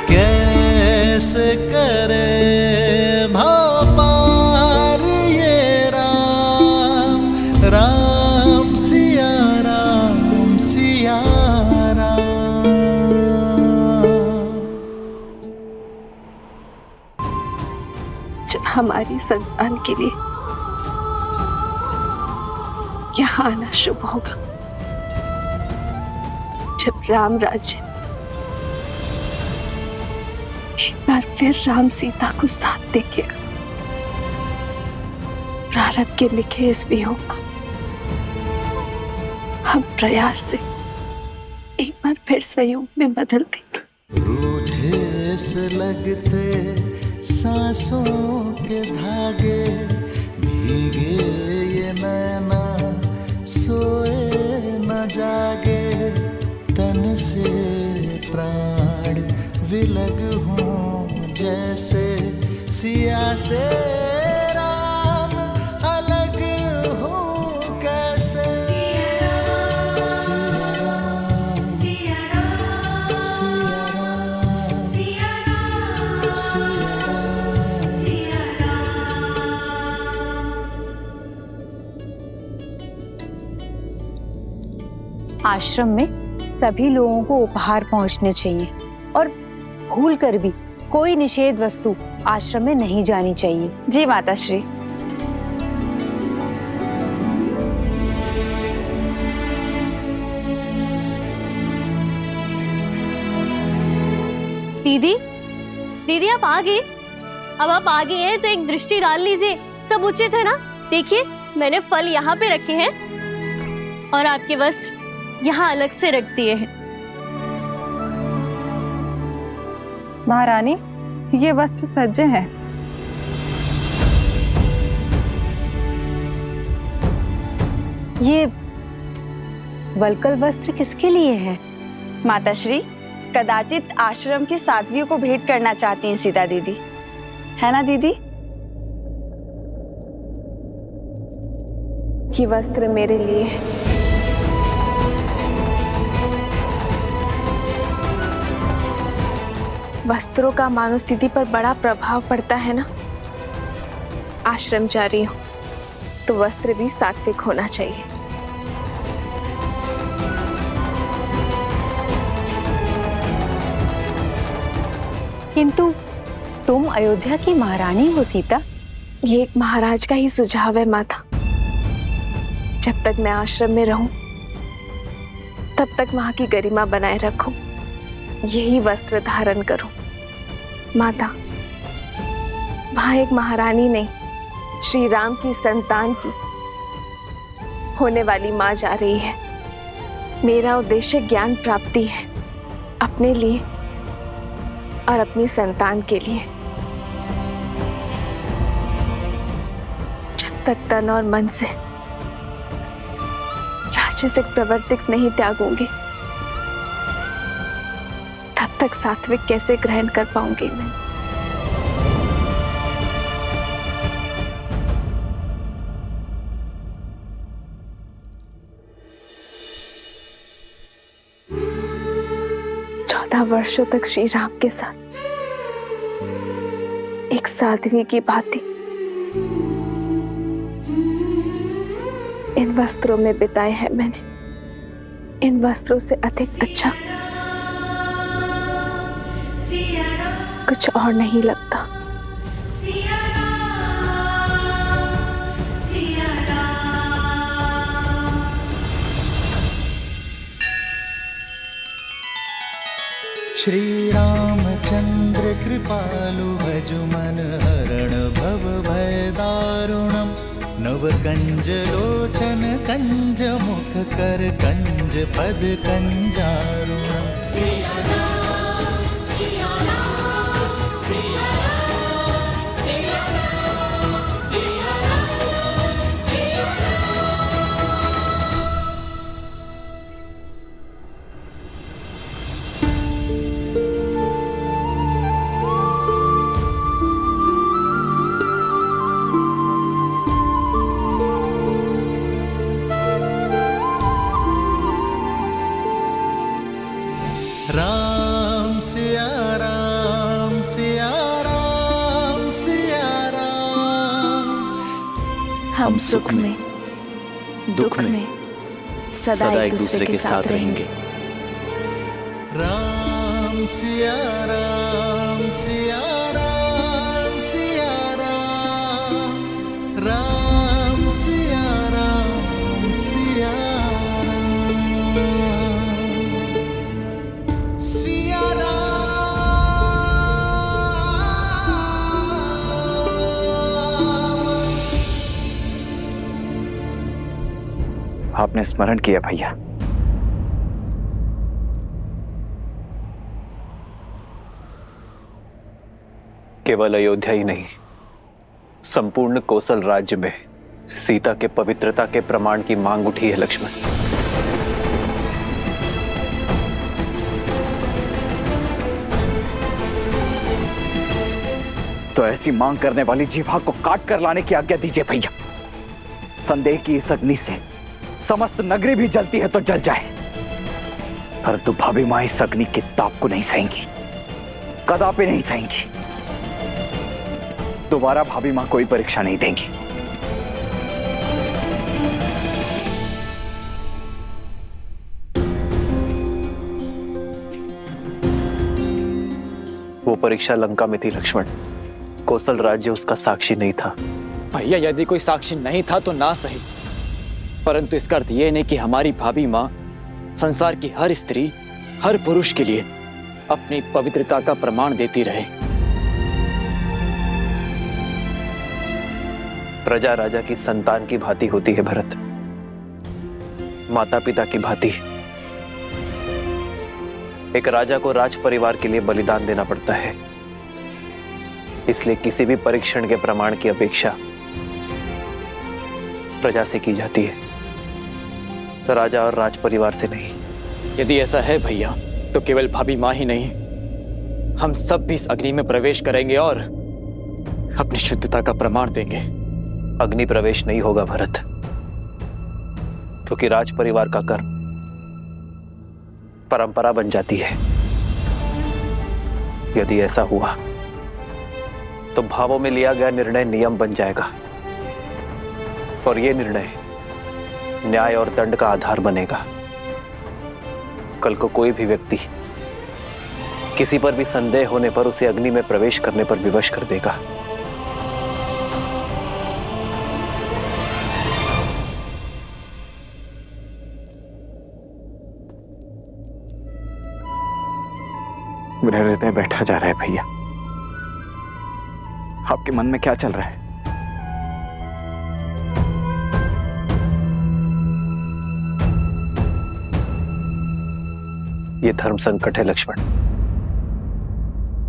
कैसे करे भाव पार ये राम, राम सिया राम सिया राम। जब हमारी संतान के लिए यहाँ आना शुभ होगा, जब राम राज्य एक बार फिर राम सीता को साथ देखेगा, प्रारब्ध के लिखे इस वियोग को हम प्रयास से एक बार फिर संयोग में बदल देंगे। रूठे से लगते सांसों के धागे, भीगे ये नैना सोए न जागे। तन से प्राण विलग हों जैसे सिया से राम अलग हों कैसे। सिया राम सिया राम सिया राम सिया राम सिया राम। आश्रम में सभी लोगों को उपहार पहुंचने चाहिए और भूल कर भी कोई निषेध वस्तु आश्रम में नहीं जानी चाहिए। जी माताश्री। दीदी दीदी आप आ गए। अब आप आ गए हैं तो एक दृष्टि डाल लीजिए, सब उचित है ना। देखिए मैंने फल यहाँ पे रखे हैं और आपके वस्त्र यहाँ अलग से रख दिए हैं। महारानी ये वस्त्र सज्ज हैं। ये वलकल वस्त्र किसके लिए है? माताश्री कदाचित आश्रम की साध्वियों को भेंट करना चाहती हैं सीता दीदी, है ना दीदी? ये वस्त्र मेरे लिए है। वस्त्रों का मानो स्थिति पर बड़ा प्रभाव पड़ता है ना। आश्रम जा रही हूं तो वस्त्र भी सात्विक होना चाहिए। किंतु तुम अयोध्या की महारानी हो सीता। ये एक महाराज का ही सुझाव है माता। जब तक मैं आश्रम में रहूं तब तक वहां की गरिमा बनाए रखूं, यही वस्त्र धारण करूं। माता वहां एक महारानी नहीं, श्री राम की संतान की होने वाली मां जा रही है। मेरा उद्देश्य ज्ञान प्राप्ति है, अपने लिए और अपनी संतान के लिए। जब तक तन और मन से राजसिक प्रवृत्ति नहीं त्यागूंगी तब तक सात्विक कैसे ग्रहण कर पाऊंगी मैं। वर्षों तक श्री राम के साथ एक साध्वी की भांति इन वस्त्रों में बिताए हैं मैंने। इन वस्त्रों से अधिक अच्छा कुछ और नहीं लगता। श्री रामचंद्र कृपालु भज मन हरण भव भय दारुणम नव कंज लोचन कंज मुख कर कंज पद कंजारुण राम सिया राम सिया राम सिया राम। हम सुख में दुख में सदा एक दूसरे के साथ रहेंगे। राम सिया राम सिया राम सिया राम। राम सिया राम सिया आपने स्मरण किया भैया। केवल अयोध्या ही नहीं, संपूर्ण कोसल राज्य में सीता के पवित्रता के प्रमाण की मांग उठी है लक्ष्मण। तो ऐसी मांग करने वाली जीवा को काट कर लाने की आज्ञा दीजिए भैया। संदेह की इस अग्नि से समस्त नगरी भी जलती है तो जल जाए, परंतु भाभी मां इस अग्नि के ताप को नहीं सहेंगी, कदापि नहीं सहेंगी। दोबारा भाभी मां कोई परीक्षा नहीं देंगी। वो परीक्षा लंका में थी लक्ष्मण, कौशल राज्य उसका साक्षी नहीं था। भैया यदि कोई साक्षी नहीं था तो ना सही, परंतु इसका अर्थ यह नहीं कि हमारी भाभी मां संसार की हर स्त्री हर पुरुष के लिए अपनी पवित्रता का प्रमाण देती रहे। प्रजा राजा की संतान की भांति होती है भरत, माता पिता की भांति। एक राजा को राज परिवार के लिए बलिदान देना पड़ता है, इसलिए किसी भी परीक्षण के प्रमाण की अपेक्षा प्रजा से की जाती है, तो राजा और राज परिवार से नहीं। यदि ऐसा है भैया तो केवल भाभी मां ही नहीं, हम सब भी इस अग्नि में प्रवेश करेंगे और अपनी शुद्धता का प्रमाण देंगे। अग्नि प्रवेश नहीं होगा भरत, क्योंकि राज परिवार का कर्म परंपरा बन जाती है। यदि ऐसा हुआ तो भावों में लिया गया निर्णय नियम बन जाएगा, और यह निर्णय न्याय और दंड का आधार बनेगा। कल को कोई भी व्यक्ति किसी पर भी संदेह होने पर उसे अग्नि में प्रवेश करने पर विवश कर देगा। मेरा हृदय बैठा जा रहा है भैया। आपके मन में क्या चल रहा है? ये धर्म संकट है लक्ष्मण,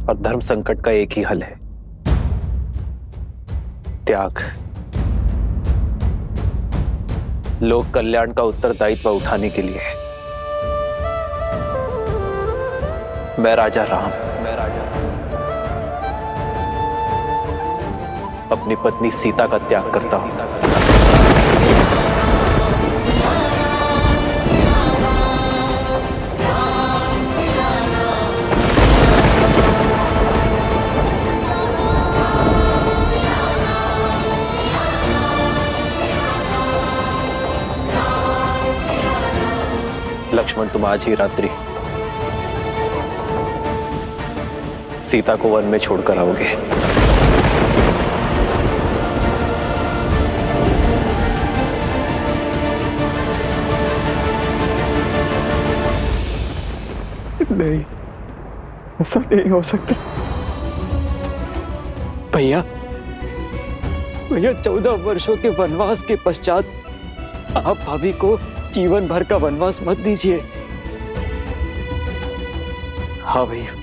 और धर्म संकट का एक ही हल है, त्याग। लोक कल्याण का उत्तरदायित्व उठाने के लिए मैं राजा राम अपनी पत्नी सीता का त्याग करता हूं। लक्ष्मण, तुम आज ही रात्रि सीता को वन में छोड़कर आओगे। नहीं, ऐसा नहीं हो सकता भैया। भैया 14 वर्षों के वनवास के पश्चात आप भाभी को जीवन भर का वनवास मत दीजिए। हाँ भैया,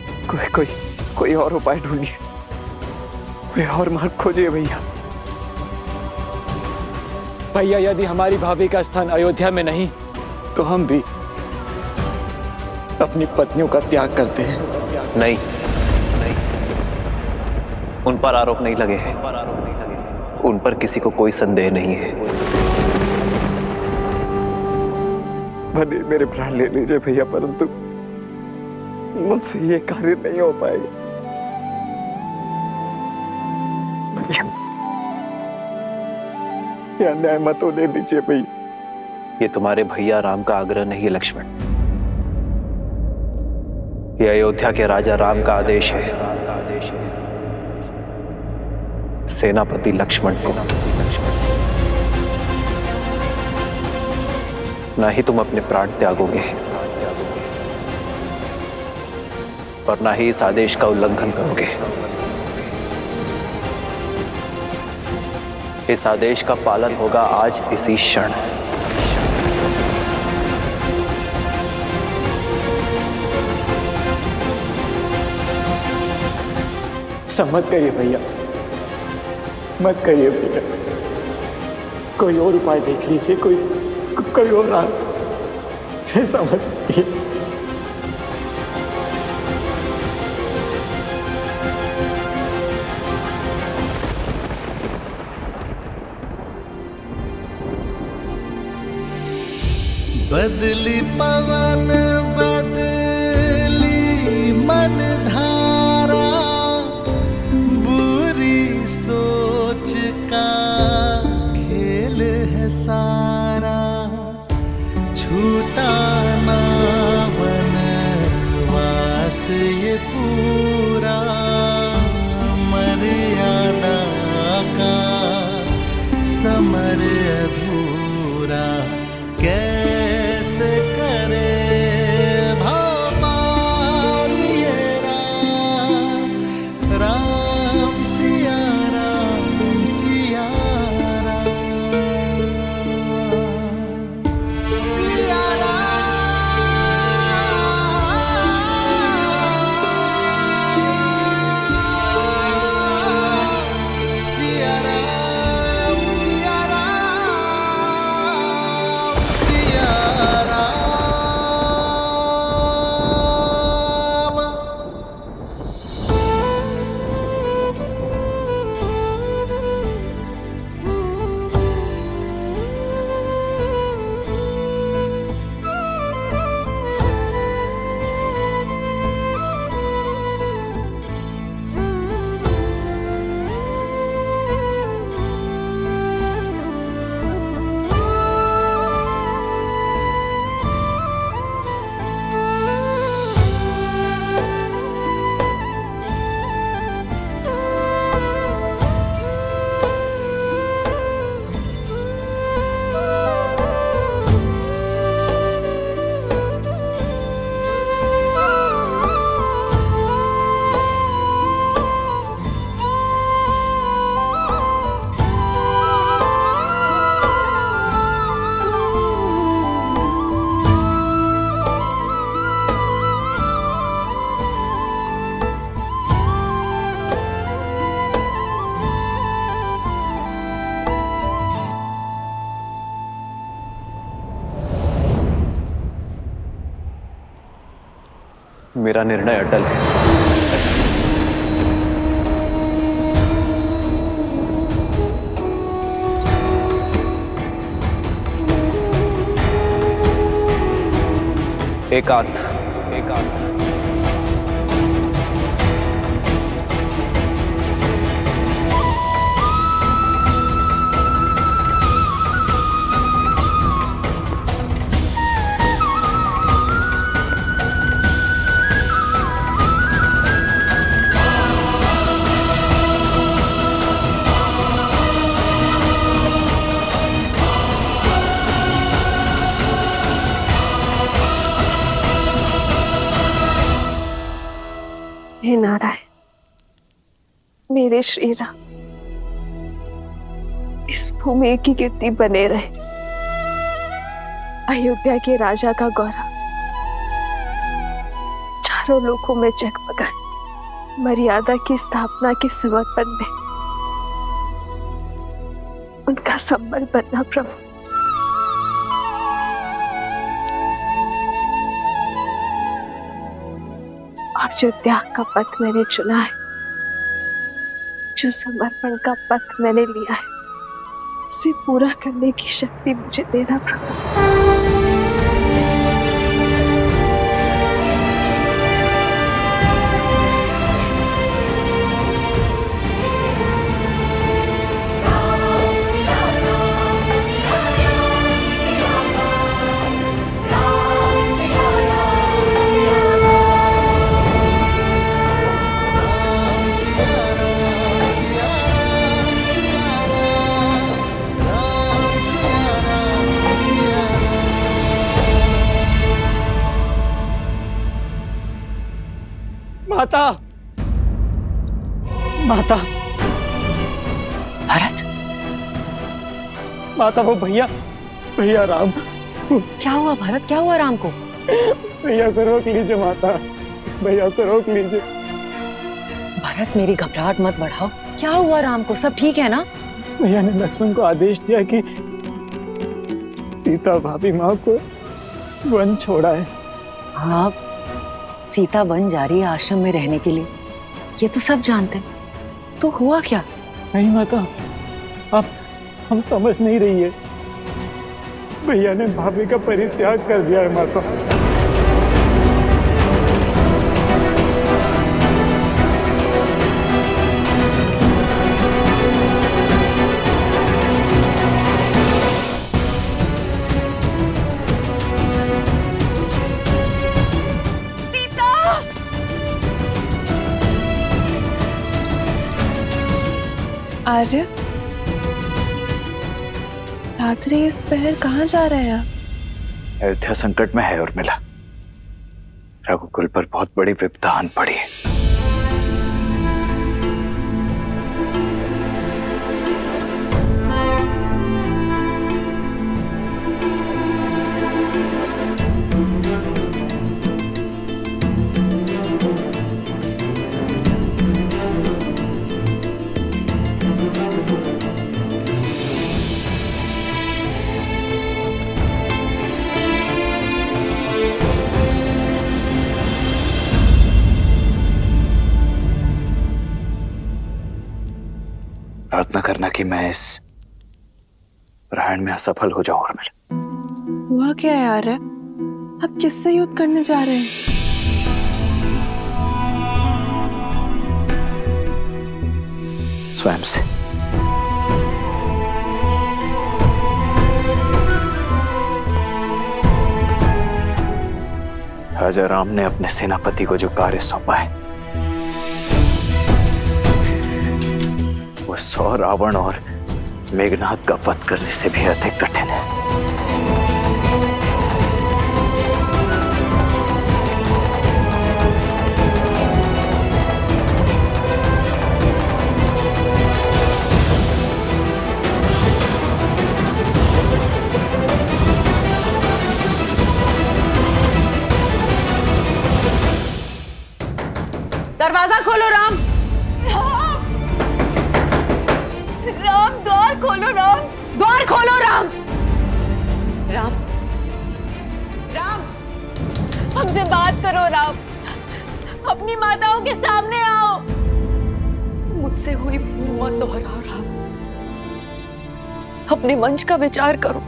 कोई और उपाय ढूंढिए, कोई और मार्ग खोजिए भैया। भैया यदि हमारी भाभी का स्थान अयोध्या में नहीं तो हम भी अपनी पत्नियों का त्याग करते हैं। नहीं, उन पर आरोप नहीं लगे हैं, उन पर किसी को कोई संदेह नहीं है। भले मेरे प्राण ले लीजिए भैया, परंतु मुझसे ये कार्य नहीं हो पाएगा। ये अन्याय मत होने दीजिए भैया। ये तुम्हारे भैया राम का आग्रह नहीं है लक्ष्मण, ये अयोध्या के राजा राम का आदेश है सेनापति लक्ष्मण को। ना ही तुम अपने प्राण त्यागोगे और ना ही इस आदेश का उल्लंघन करोगे। इस आदेश का पालन होगा आज इसी क्षण। ऐसा मत करिए भैया, मत करिए भैया, कोई और उपाय देख लीजिए, कोई और ऐसा मत करिए। बदली पवन बदली मन धारा, बुरी सोच का खेल है सारा। छूटा ना वनवास ये पूरा, मर्यादा का समर अधूरा। कैसे करे भपार ये राम सिया राम सिया मेरा निर्णय अटल है। एकांत हे नारायण, मेरे श्री राम, इस भूमि की कीर्ति बने रहे, अयोध्या के राजा का गौरव चारों लोकों में जगमगाए, मर्यादा की स्थापना के समर्पण में उनका संबल बनना प्रभु। और जो त्याग का पथ मैंने चुना है, जो समर्पण का पथ मैंने लिया है, उसे पूरा करने की शक्ति मुझे देना प्रभु। माता, माता, भरत, माता वो भैया, भैया राम। क्या हुआ भरत, क्या हुआ राम को? भैया को रोक लीजिए माता, भैया को रोक लीजिए। भरत मेरी घबराहट मत बढ़ाओ, क्या हुआ राम को, सब ठीक है ना? भैया ने लक्ष्मण को आदेश दिया कि सीता भाभी माँ को वन छोड़ा है। हाँ, सीता वन जा रही है आश्रम में रहने के लिए, ये तो सब जानते हैं। तो हुआ क्या? नहीं माता, आप हम समझ नहीं रही है। भैया ने भाभी का परित्याग कर दिया है माता। आर्य, रात्रि इस पहर कहाँ जा रहे हैं? अयोध्या संकट में है और मिला, रघुकुल पर बहुत बड़ी विपदा आन पड़ी है। प्रार्थना करना कि मैं इस रायण में असफल हो जाऊं और मिले। हुआ क्या है आर्य? आप किससे युद्ध करने जा रहे हैं? स्वयं से। राजा राम ने अपने सेनापति को जो कार्य सौंपा है, वो 100 रावण और मेघनाद का वध करने से भी अधिक कठिन है। दरवाजा खोलो राम। राम, द्वार खोलो राम, द्वार खोलो राम। राम, राम, हमसे बात करो राम, अपनी माताओं के सामने आओ। मुझसे हुई भूल मत दोहराओ राम, अपने मंच का विचार करो,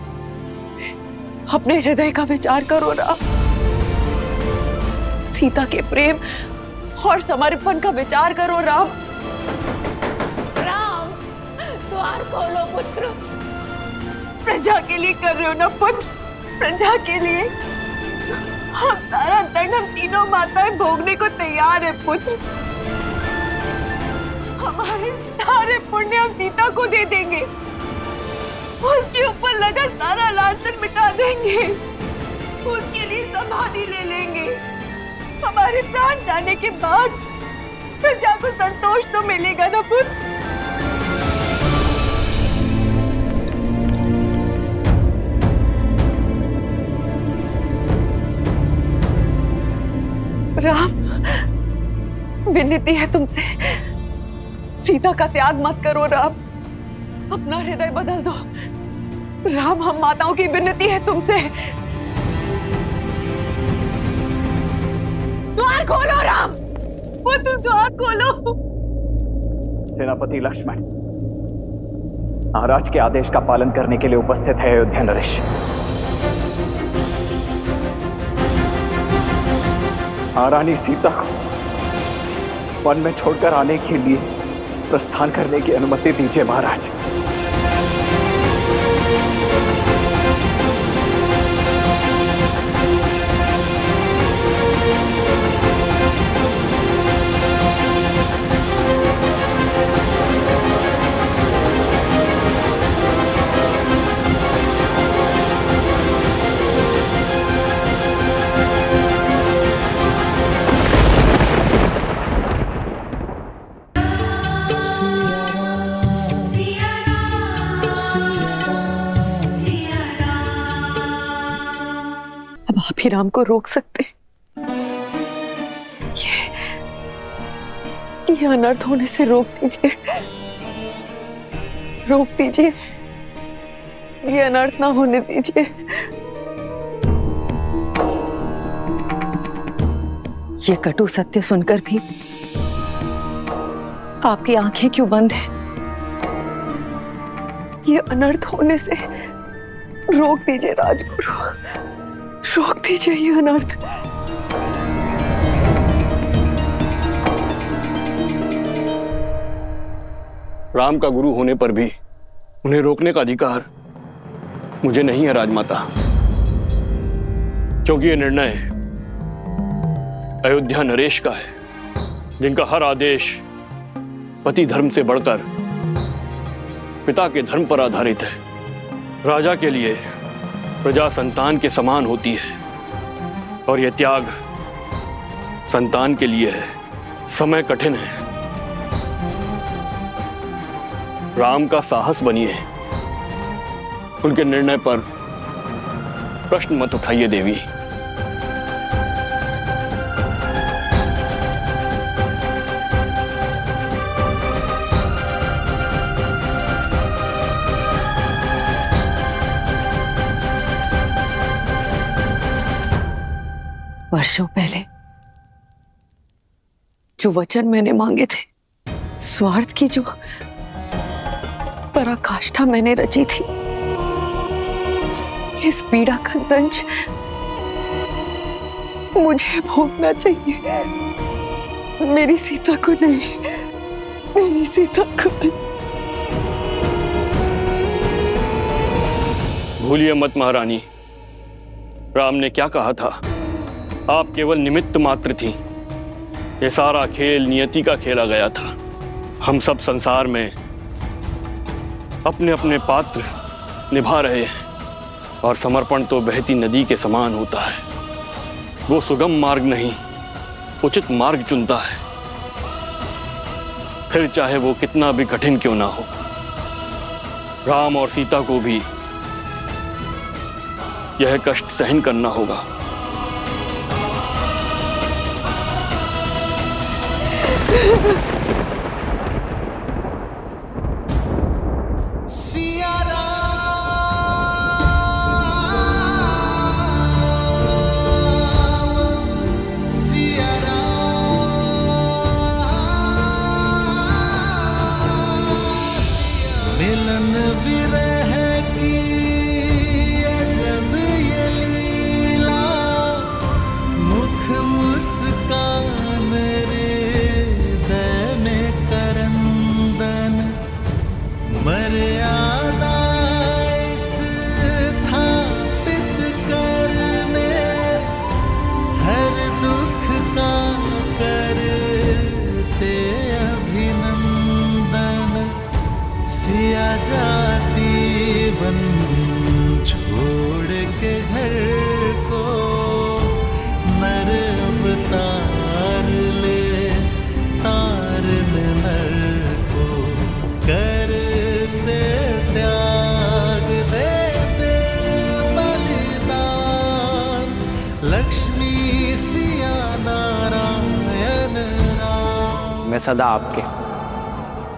अपने हृदय का विचार करो राम। सीता के प्रेम और समर्पण का विचार करो राम। राम, द्वार खोलो पुत्र। प्रजा के लिए कर रहे हो ना पुत्र, प्रजा के लिए। हम सारा दंड हम तीनों माताएं भोगने को तैयार है पुत्र। हमारे सारे पुण्य हम सीता को दे देंगे, उसके ऊपर लगा सारा लांछन मिटा देंगे, उसके लिए समाधि ले लेंगे। हमारे प्राण जाने के बाद प्रजा को संतोष तो मिलेगा ना पुत्र। विनती है तुमसे, सीता का त्याग मत करो राम, अपना हृदय बदल दो राम। हम माताओं की विनती है तुमसे, द्वार खोलो राम, पुत्र द्वार खोलो। सेनापति लक्ष्मण महाराज के आदेश का पालन करने के लिए उपस्थित है अयोध्या नरेश। महारानी सीता को वन में छोड़कर आने के लिए प्रस्थान करने की अनुमति दीजिए महाराज। अब आप ही राम को रोक सकते, ये अनर्थ होने से रोक दीजिए, रोक दीजिए, ये अनर्थ ना होने दीजिए। ये कटु सत्य सुनकर भी आपकी आंखें क्यों बंद हैं? ये अनर्थ होने से रोक दीजिए राजगुरु, रोक दीजिए ये अनर्थ। राम का गुरु होने पर भी उन्हें रोकने का अधिकार मुझे नहीं है राजमाता, क्योंकि यह निर्णय अयोध्या नरेश का है, जिनका हर आदेश पति धर्म से बढ़कर पिता के धर्म पर आधारित है। राजा के लिए प्रजा संतान के समान होती है और यह त्याग संतान के लिए है। समय कठिन है, राम का साहस बनिए, उनके निर्णय पर प्रश्न मत उठाइए देवी। वर्षों पहले जो वचन मैंने मांगे थे, स्वार्थ की जो पराकाष्ठा मैंने रची थी, इस पीड़ा का दंश मुझे भोगना चाहिए, मेरी सीता को नहीं, मेरी सीता को नहीं। भूलिए मत महारानी, राम ने क्या कहा था, आप केवल निमित्त मात्र थी। ये सारा खेल नियति का खेला गया था। हम सब संसार में अपने अपने पात्र निभा रहे हैं और समर्पण तो बहती नदी के समान होता है। वो सुगम मार्ग नहीं, उचित मार्ग चुनता है, फिर चाहे वो कितना भी कठिन क्यों ना हो। राम और सीता को भी यह कष्ट सहन करना होगा। मिलन विरह की अजब ये लीला, मुख मुस्कान हृदय में करंदन, मर्यादा स्थापित करने, हर दुख का करते अभिनंदन। सिया जाती वन छोड़ के घर को, नर अवतार ले तार नर को, करते त्याग देते बलिदान, लक्ष्मी सिया नारायण राम। मैं सदा आपके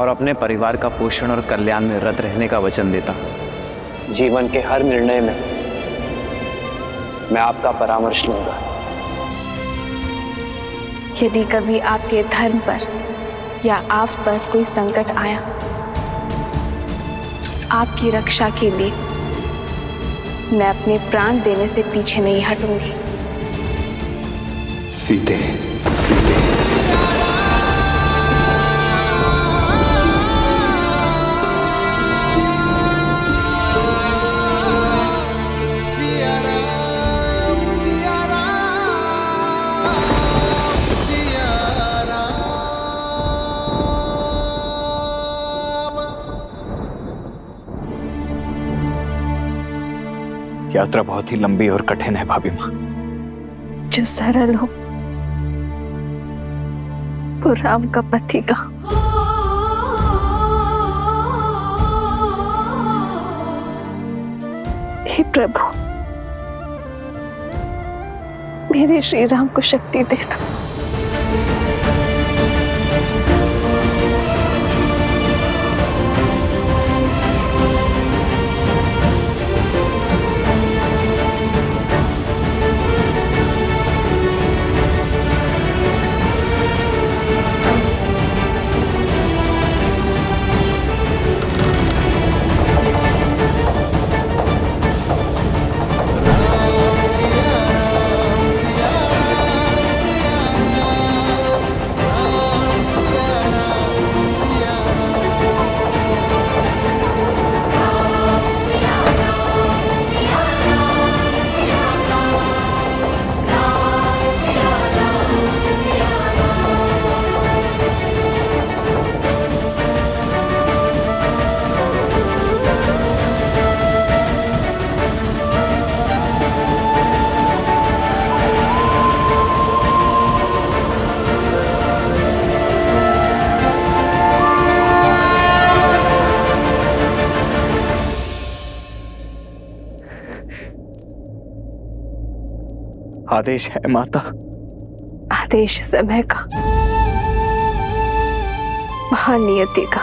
और अपने परिवार का पोषण और कल्याण में रत रहने का वचन देता हूं। जीवन के हर निर्णय में मैं आपका परामर्श लूंगा। यदि कभी आपके धर्म पर या आप पर कोई संकट आया, आपकी रक्षा के लिए मैं अपने प्राण देने से पीछे नहीं हटूंगी। सीते, सीते। यात्रा बहुत ही लंबी और कठिन है भाभी माँ। जो सरल हो वो राम का पति का। हे प्रभु, मेरे श्री राम को शक्ति देना। आदेश है माता। आदेश समय का, महानियति का,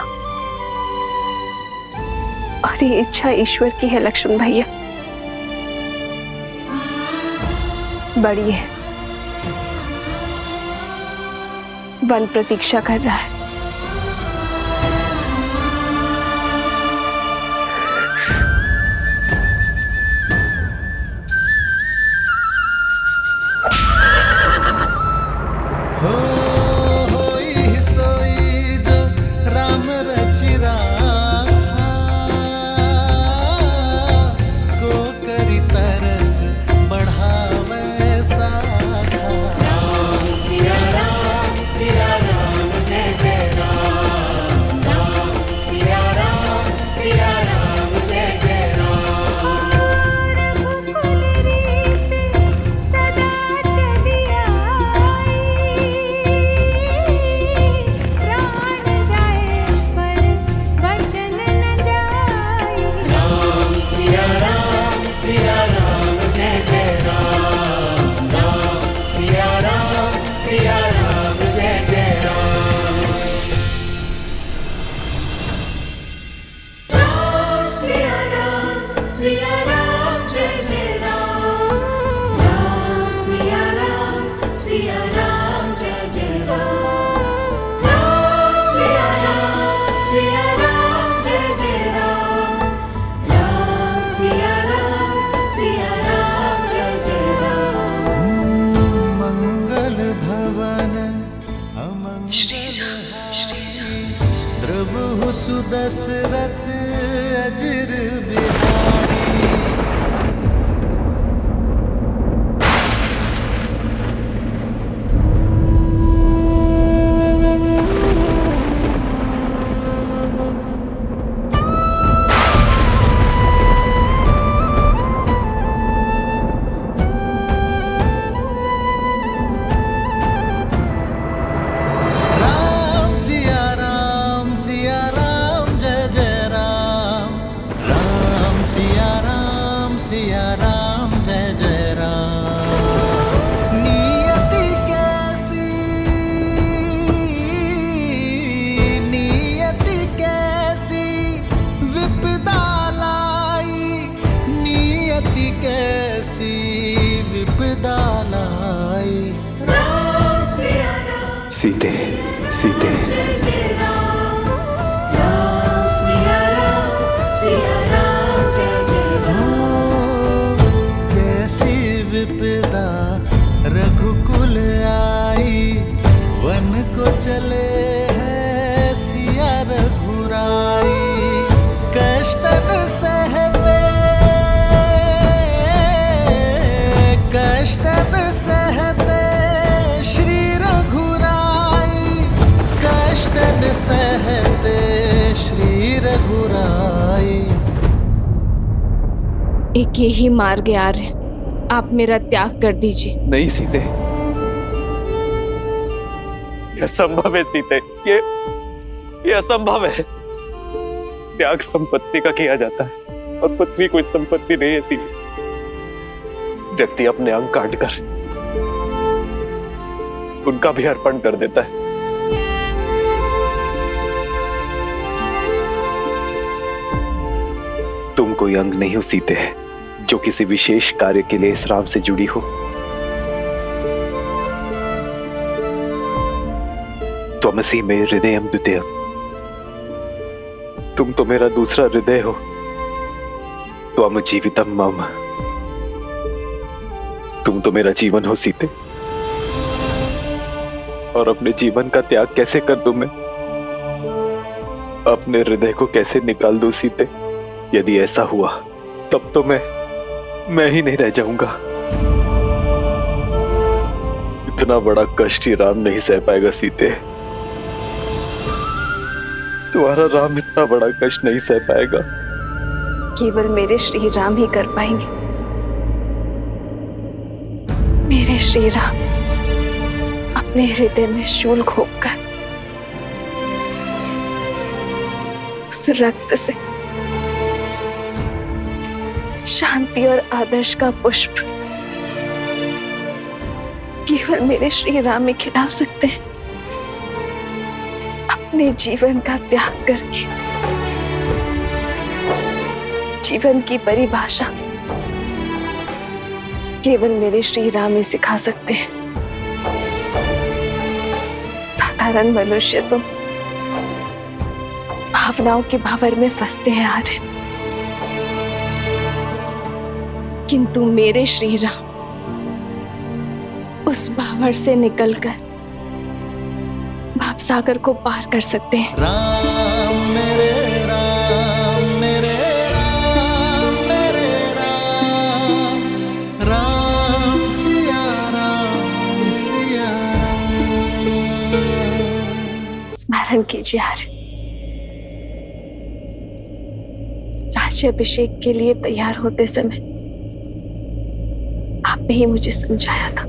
और ये इच्छा ईश्वर की है लक्ष्मण भैया। बड़ी है, वन प्रतीक्षा कर रहा है। सुदशरथ अजर बिहारी। सीते सीते कैसी विपदा रघुकुल आई, वन को चले हैं सिया रघुराई। कष्टन सहते श्री रघुराई, कष्टन सहते श्री रघुराई। एक यही मार्ग है आर्य, आप मेरा त्याग कर दीजिए। नहीं सीते, यह असंभव है सीते, ये असंभव है। त्याग संपत्ति का किया जाता है और पृथ्वी कोई संपत्ति नहीं है सीते। व्यक्ति अपने अंग काट कर उनका भी अर्पण कर देता है। तुम कोई अंग नहीं हो सीते, जो किसी विशेष कार्य के लिए इस राम से जुड़ी हो। त्वमसि मे हृदयम द्वितीयम, तुम तो मेरा दूसरा हृदय हो। त्वम जीवितम मम, तुम तो मेरा जीवन हो सीते। और अपने जीवन का त्याग कैसे कर दूं मैं, अपने हृदय को कैसे निकाल दूं सीते। यदि ऐसा हुआ तब तो मैं ही नहीं रह जाऊंगा। इतना बड़ा कष्ट ही राम नहीं सह पाएगा सीते। तुम्हारा राम इतना बड़ा कष्ट नहीं सह पाएगा। केवल मेरे श्री राम ही कर पाएंगे। मेरे श्री राम अपने हृदय में शूल घोंपकर उस रक्त से शांति और आदर्श का पुष्प केवल मेरे श्री राम ही खिला सकते हैं। अपने जीवन का त्याग करके जीवन की परिभाषा केवल मेरे श्री राम ही सिखा सकते हैं। साधारण मनुष्य तो भावनाओं के भावर में फंसते हैं आर्य, किंतु मेरे श्री राम उस भावर से निकलकर भावसागर को पार कर सकते हैं। राम मेरे राम मेरे राम मेरे राम, राम सिया राम सिया राम। स्मरण कीजिए आर्य, राज्याभिषेक के लिए तैयार होते समय आपने ही मुझे समझाया था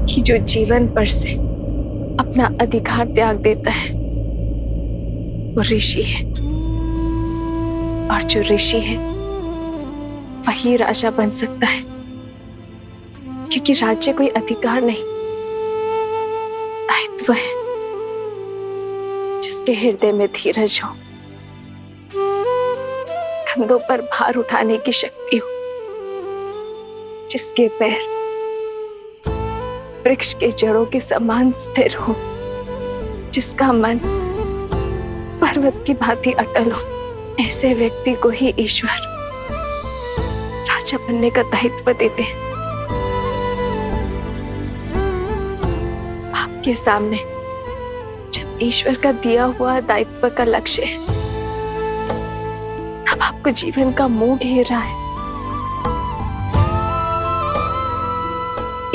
कि जो जीवन पर से अपना अधिकार त्याग देता है वो ऋषि है, और जो ऋषि है वही राजा बन सकता है। क्योंकि राज्य कोई अधिकार नहीं, दायित्व है। जिसके हृदय में धीरज हो, कंधों पर भार उठाने की शक्ति हो, जिसके पैर वृक्ष के जड़ों के समान स्थिर हो, जिसका मन पर्वत की भांति अटल हो, ऐसे व्यक्ति को ही ईश्वर राजा बनने का दायित्व देते हैं। आपके सामने जब ईश्वर का दिया हुआ दायित्व का लक्ष्य है, तब आपको जीवन का मोह घेर रहा है।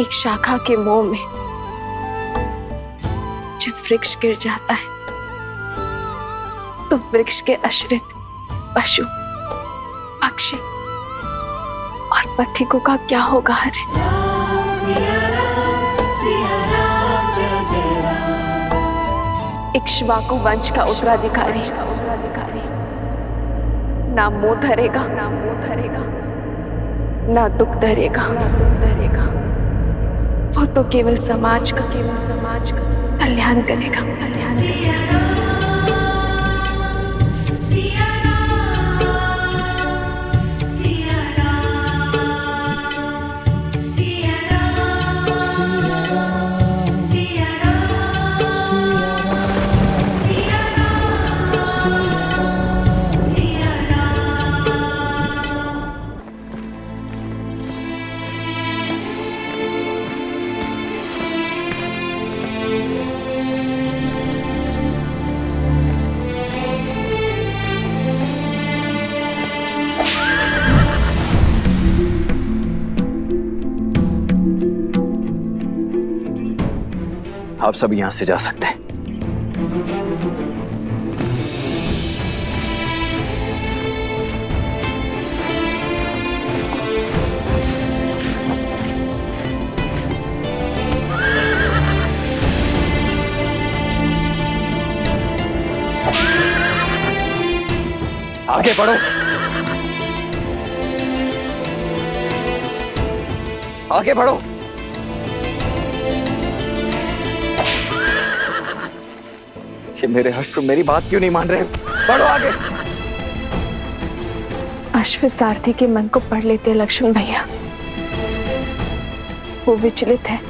एक शाखा के मोह में जब वृक्ष गिर जाता है तो वृक्ष के आश्रित पशु, पक्षी और पथिकों का क्या होगा? इक्ष्वाकु वंश का उत्तराधिकारी ना मोह धरेगा, ना दुख धरेगा। वो तो केवल समाज का कल्याण करेगा। आप सब यहां से जा सकते हैं। आगे बढ़ो, आगे बढ़ो। ये मेरे अश्व मेरी बात क्यों नहीं मान रहे? बढ़ो आगे। अश्व सारथी के मन को पढ़ लेते लक्ष्मण भैया। वो विचलित है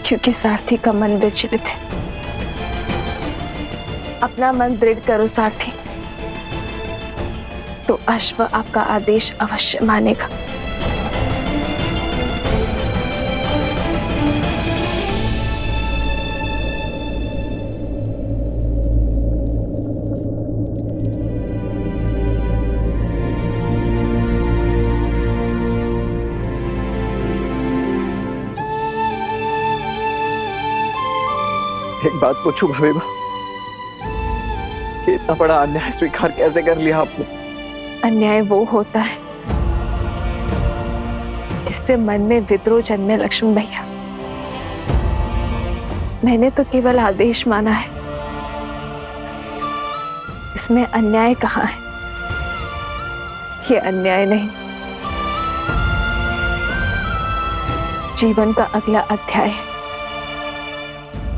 क्योंकि सारथी का मन विचलित है। अपना मन दृढ़ करो सारथी, तो अश्व आपका आदेश अवश्य मानेगा। एक बात पूछूं भाभी, इतना बड़ा अन्याय स्वीकार कैसे कर लिया आपने? अन्याय वो होता है जिससे मन में विद्रोह जन्मे लक्ष्मण भैया। मैंने तो केवल आदेश माना है, इसमें अन्याय कहाँ है? ये अन्याय नहीं, जीवन का अगला अध्याय है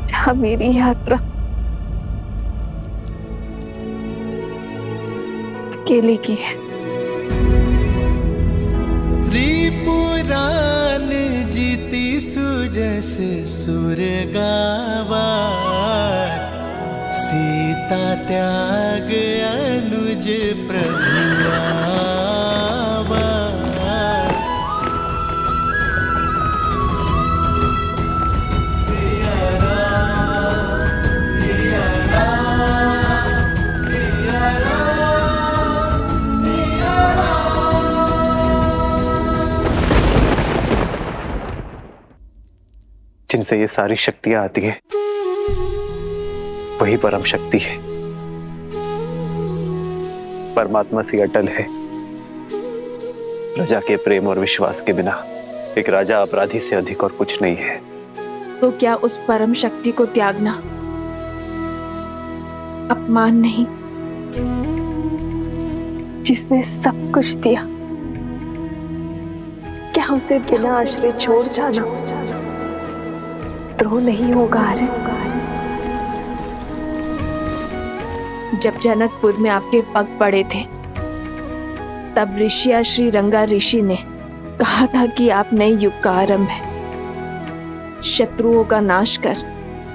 जहां मेरी यात्रा अकेले की है। पुराण जीती सुजस सुर गावा, सीता त्याग अनुज प्रभु आवा। जिनसे ये सारी शक्तियां आती है वही परम शक्ति है, परमात्मा सी अटल है। प्रजा के प्रेम और विश्वास के बिना एक राजा अपराधी से अधिक और कुछ नहीं है। तो क्या उस परम शक्ति को त्यागना अपमान नहीं, जिसने सब कुछ दिया? क्या उसे बिना आश्रय छोड़ जाना द्रोह नहीं होगा? जब जनकपुर में आपके पग पड़े थे तब ऋषिया श्री रंगा ऋषि ने कहा था कि आप नए युग का आरंभ है। शत्रुओं का नाश कर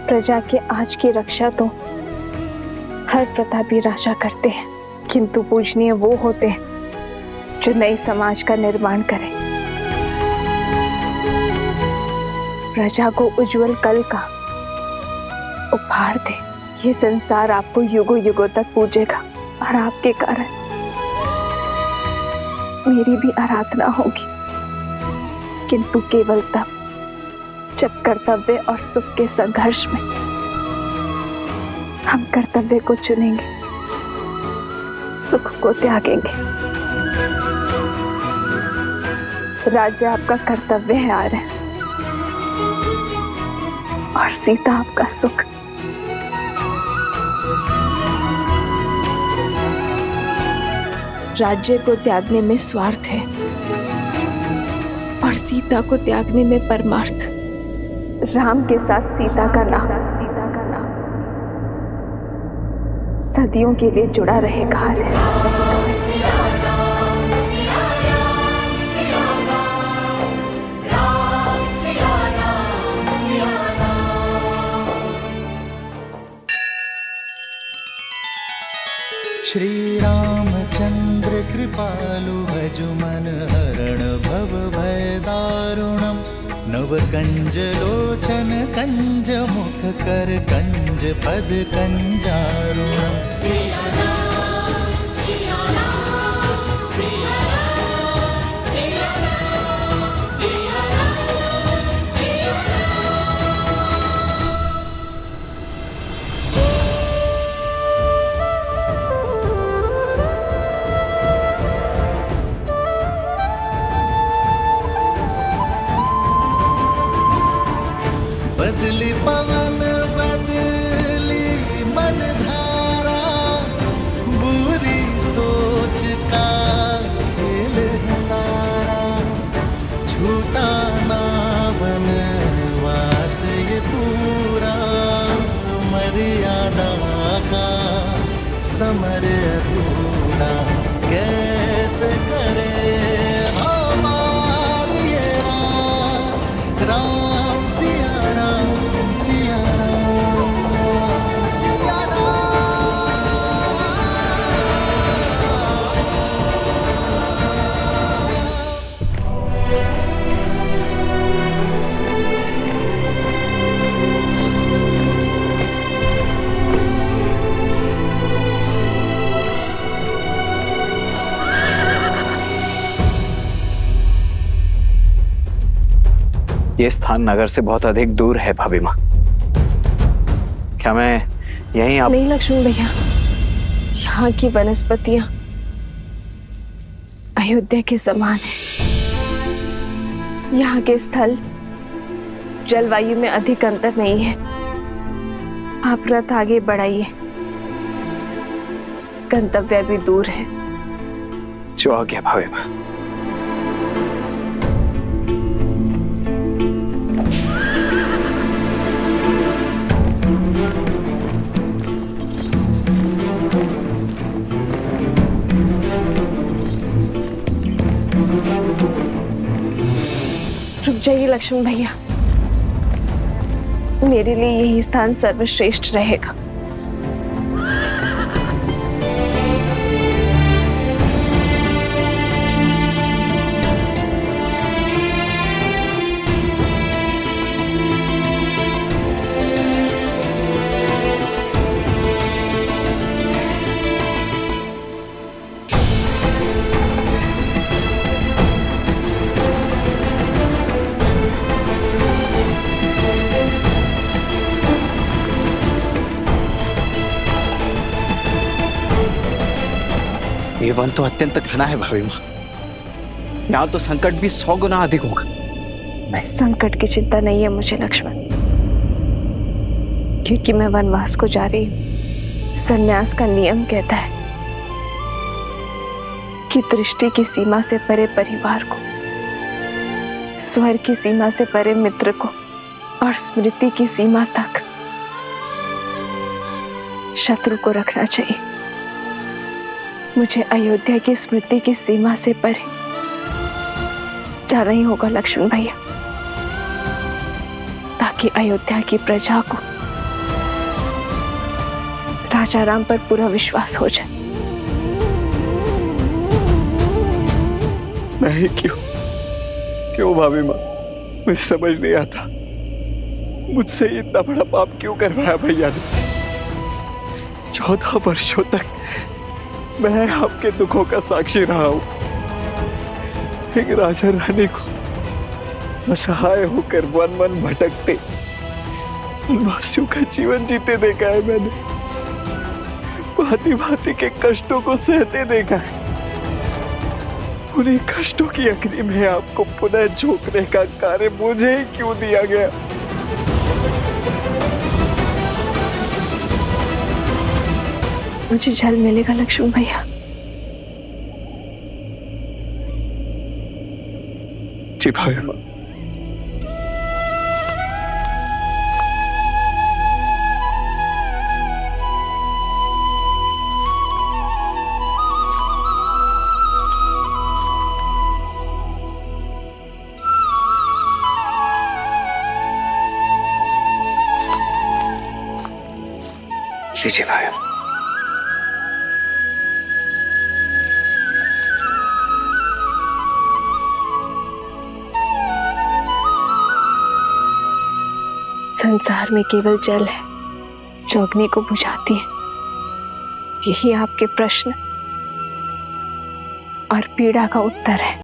प्रजा के आज की रक्षा तो हर प्रतापी राजा करते हैं, किंतु पूजनीय वो होते हैं जो नए समाज का निर्माण करें, प्रजा को उज्जवल कल का उपहार दे। ये संसार आपको युगों युगों तक पूजेगा और आपके कारण मेरी भी आराधना होगी, किंतु केवल तब जब कर्तव्य और सुख के संघर्ष में हम कर्तव्य को चुनेंगे, सुख को त्यागेंगे। राज्य आपका कर्तव्य है आर्य, और सीता आपका सुख। राज्य को त्यागने में स्वार्थ है और सीता को त्यागने में परमार्थ। राम के साथ सीता का नाम सदियों के लिए जुड़ा रहेगा। श्री रामचंद्र कृपालु भजु मन हरण भव भय दारुणम। नव कंज लोचन कंज मुख कर कंज पद कंजारुणम। अधूरा कैसे करे हमारी ये राम सिया राम सिया राम सिया ये स्थान नगर से बहुत अधिक दूर है भाभी माँ। क्या मैं यहीं आप... नहीं लक्ष्मण भैया, यहाँ की वनस्पतियां अयोध्या के समान है। यहाँ के स्थल जलवायु में अधिक अंतर नहीं है। आप रथ आगे बढ़ाइए, गंतव्य भी दूर है। जो आ गया भाभी माँ। रुक जाइए लक्ष्मण भैया, मेरे लिए यही स्थान सर्वश्रेष्ठ रहेगा। ये वन तो अत्यंत घना है भाभी माँ। यहाँ तो संकट भी 100 गुना अधिक होगा। संकट की चिंता नहीं है मुझे लक्ष्मण, क्योंकि मैं वनवास को जा रही हूँ। संन्यास का नियम कहता है कि दृष्टि की सीमा से परे परिवार को, स्वर की सीमा से परे मित्र को और स्मृति की सीमा तक शत्रु को रखना चाहिए। मुझे अयोध्या की स्मृति की सीमा से परे जाना ही होगा लक्ष्मण भैया, ताकि अयोध्या की प्रजा को राजा राम पर पूरा विश्वास हो जाए। मैं क्यों भाभी माँ, मुझे समझ नहीं आता मुझसे इतना बड़ा पाप क्यों करवाया भैया ने। 14 वर्षों तक मैं आपके दुखों का साक्षी रहा हूं। एक राजा रानी को असहाय होकर वन वन भटकते वनवासियों का जीवन जीते देखा है मैंने। भांति भांति के कष्टों को सहते देखा है। उन्हीं कष्टों की अग्नि में आपको पुनः झोंकने का कार्य मुझे ही क्यों दिया गया। मुझे जल मिलेगा लक्ष्मण भैया। जी भाभी माँ। लीजिए भाई। संसार में केवल जल है जो अग्नि को बुझाती है। यही आपके प्रश्न और पीड़ा का उत्तर है।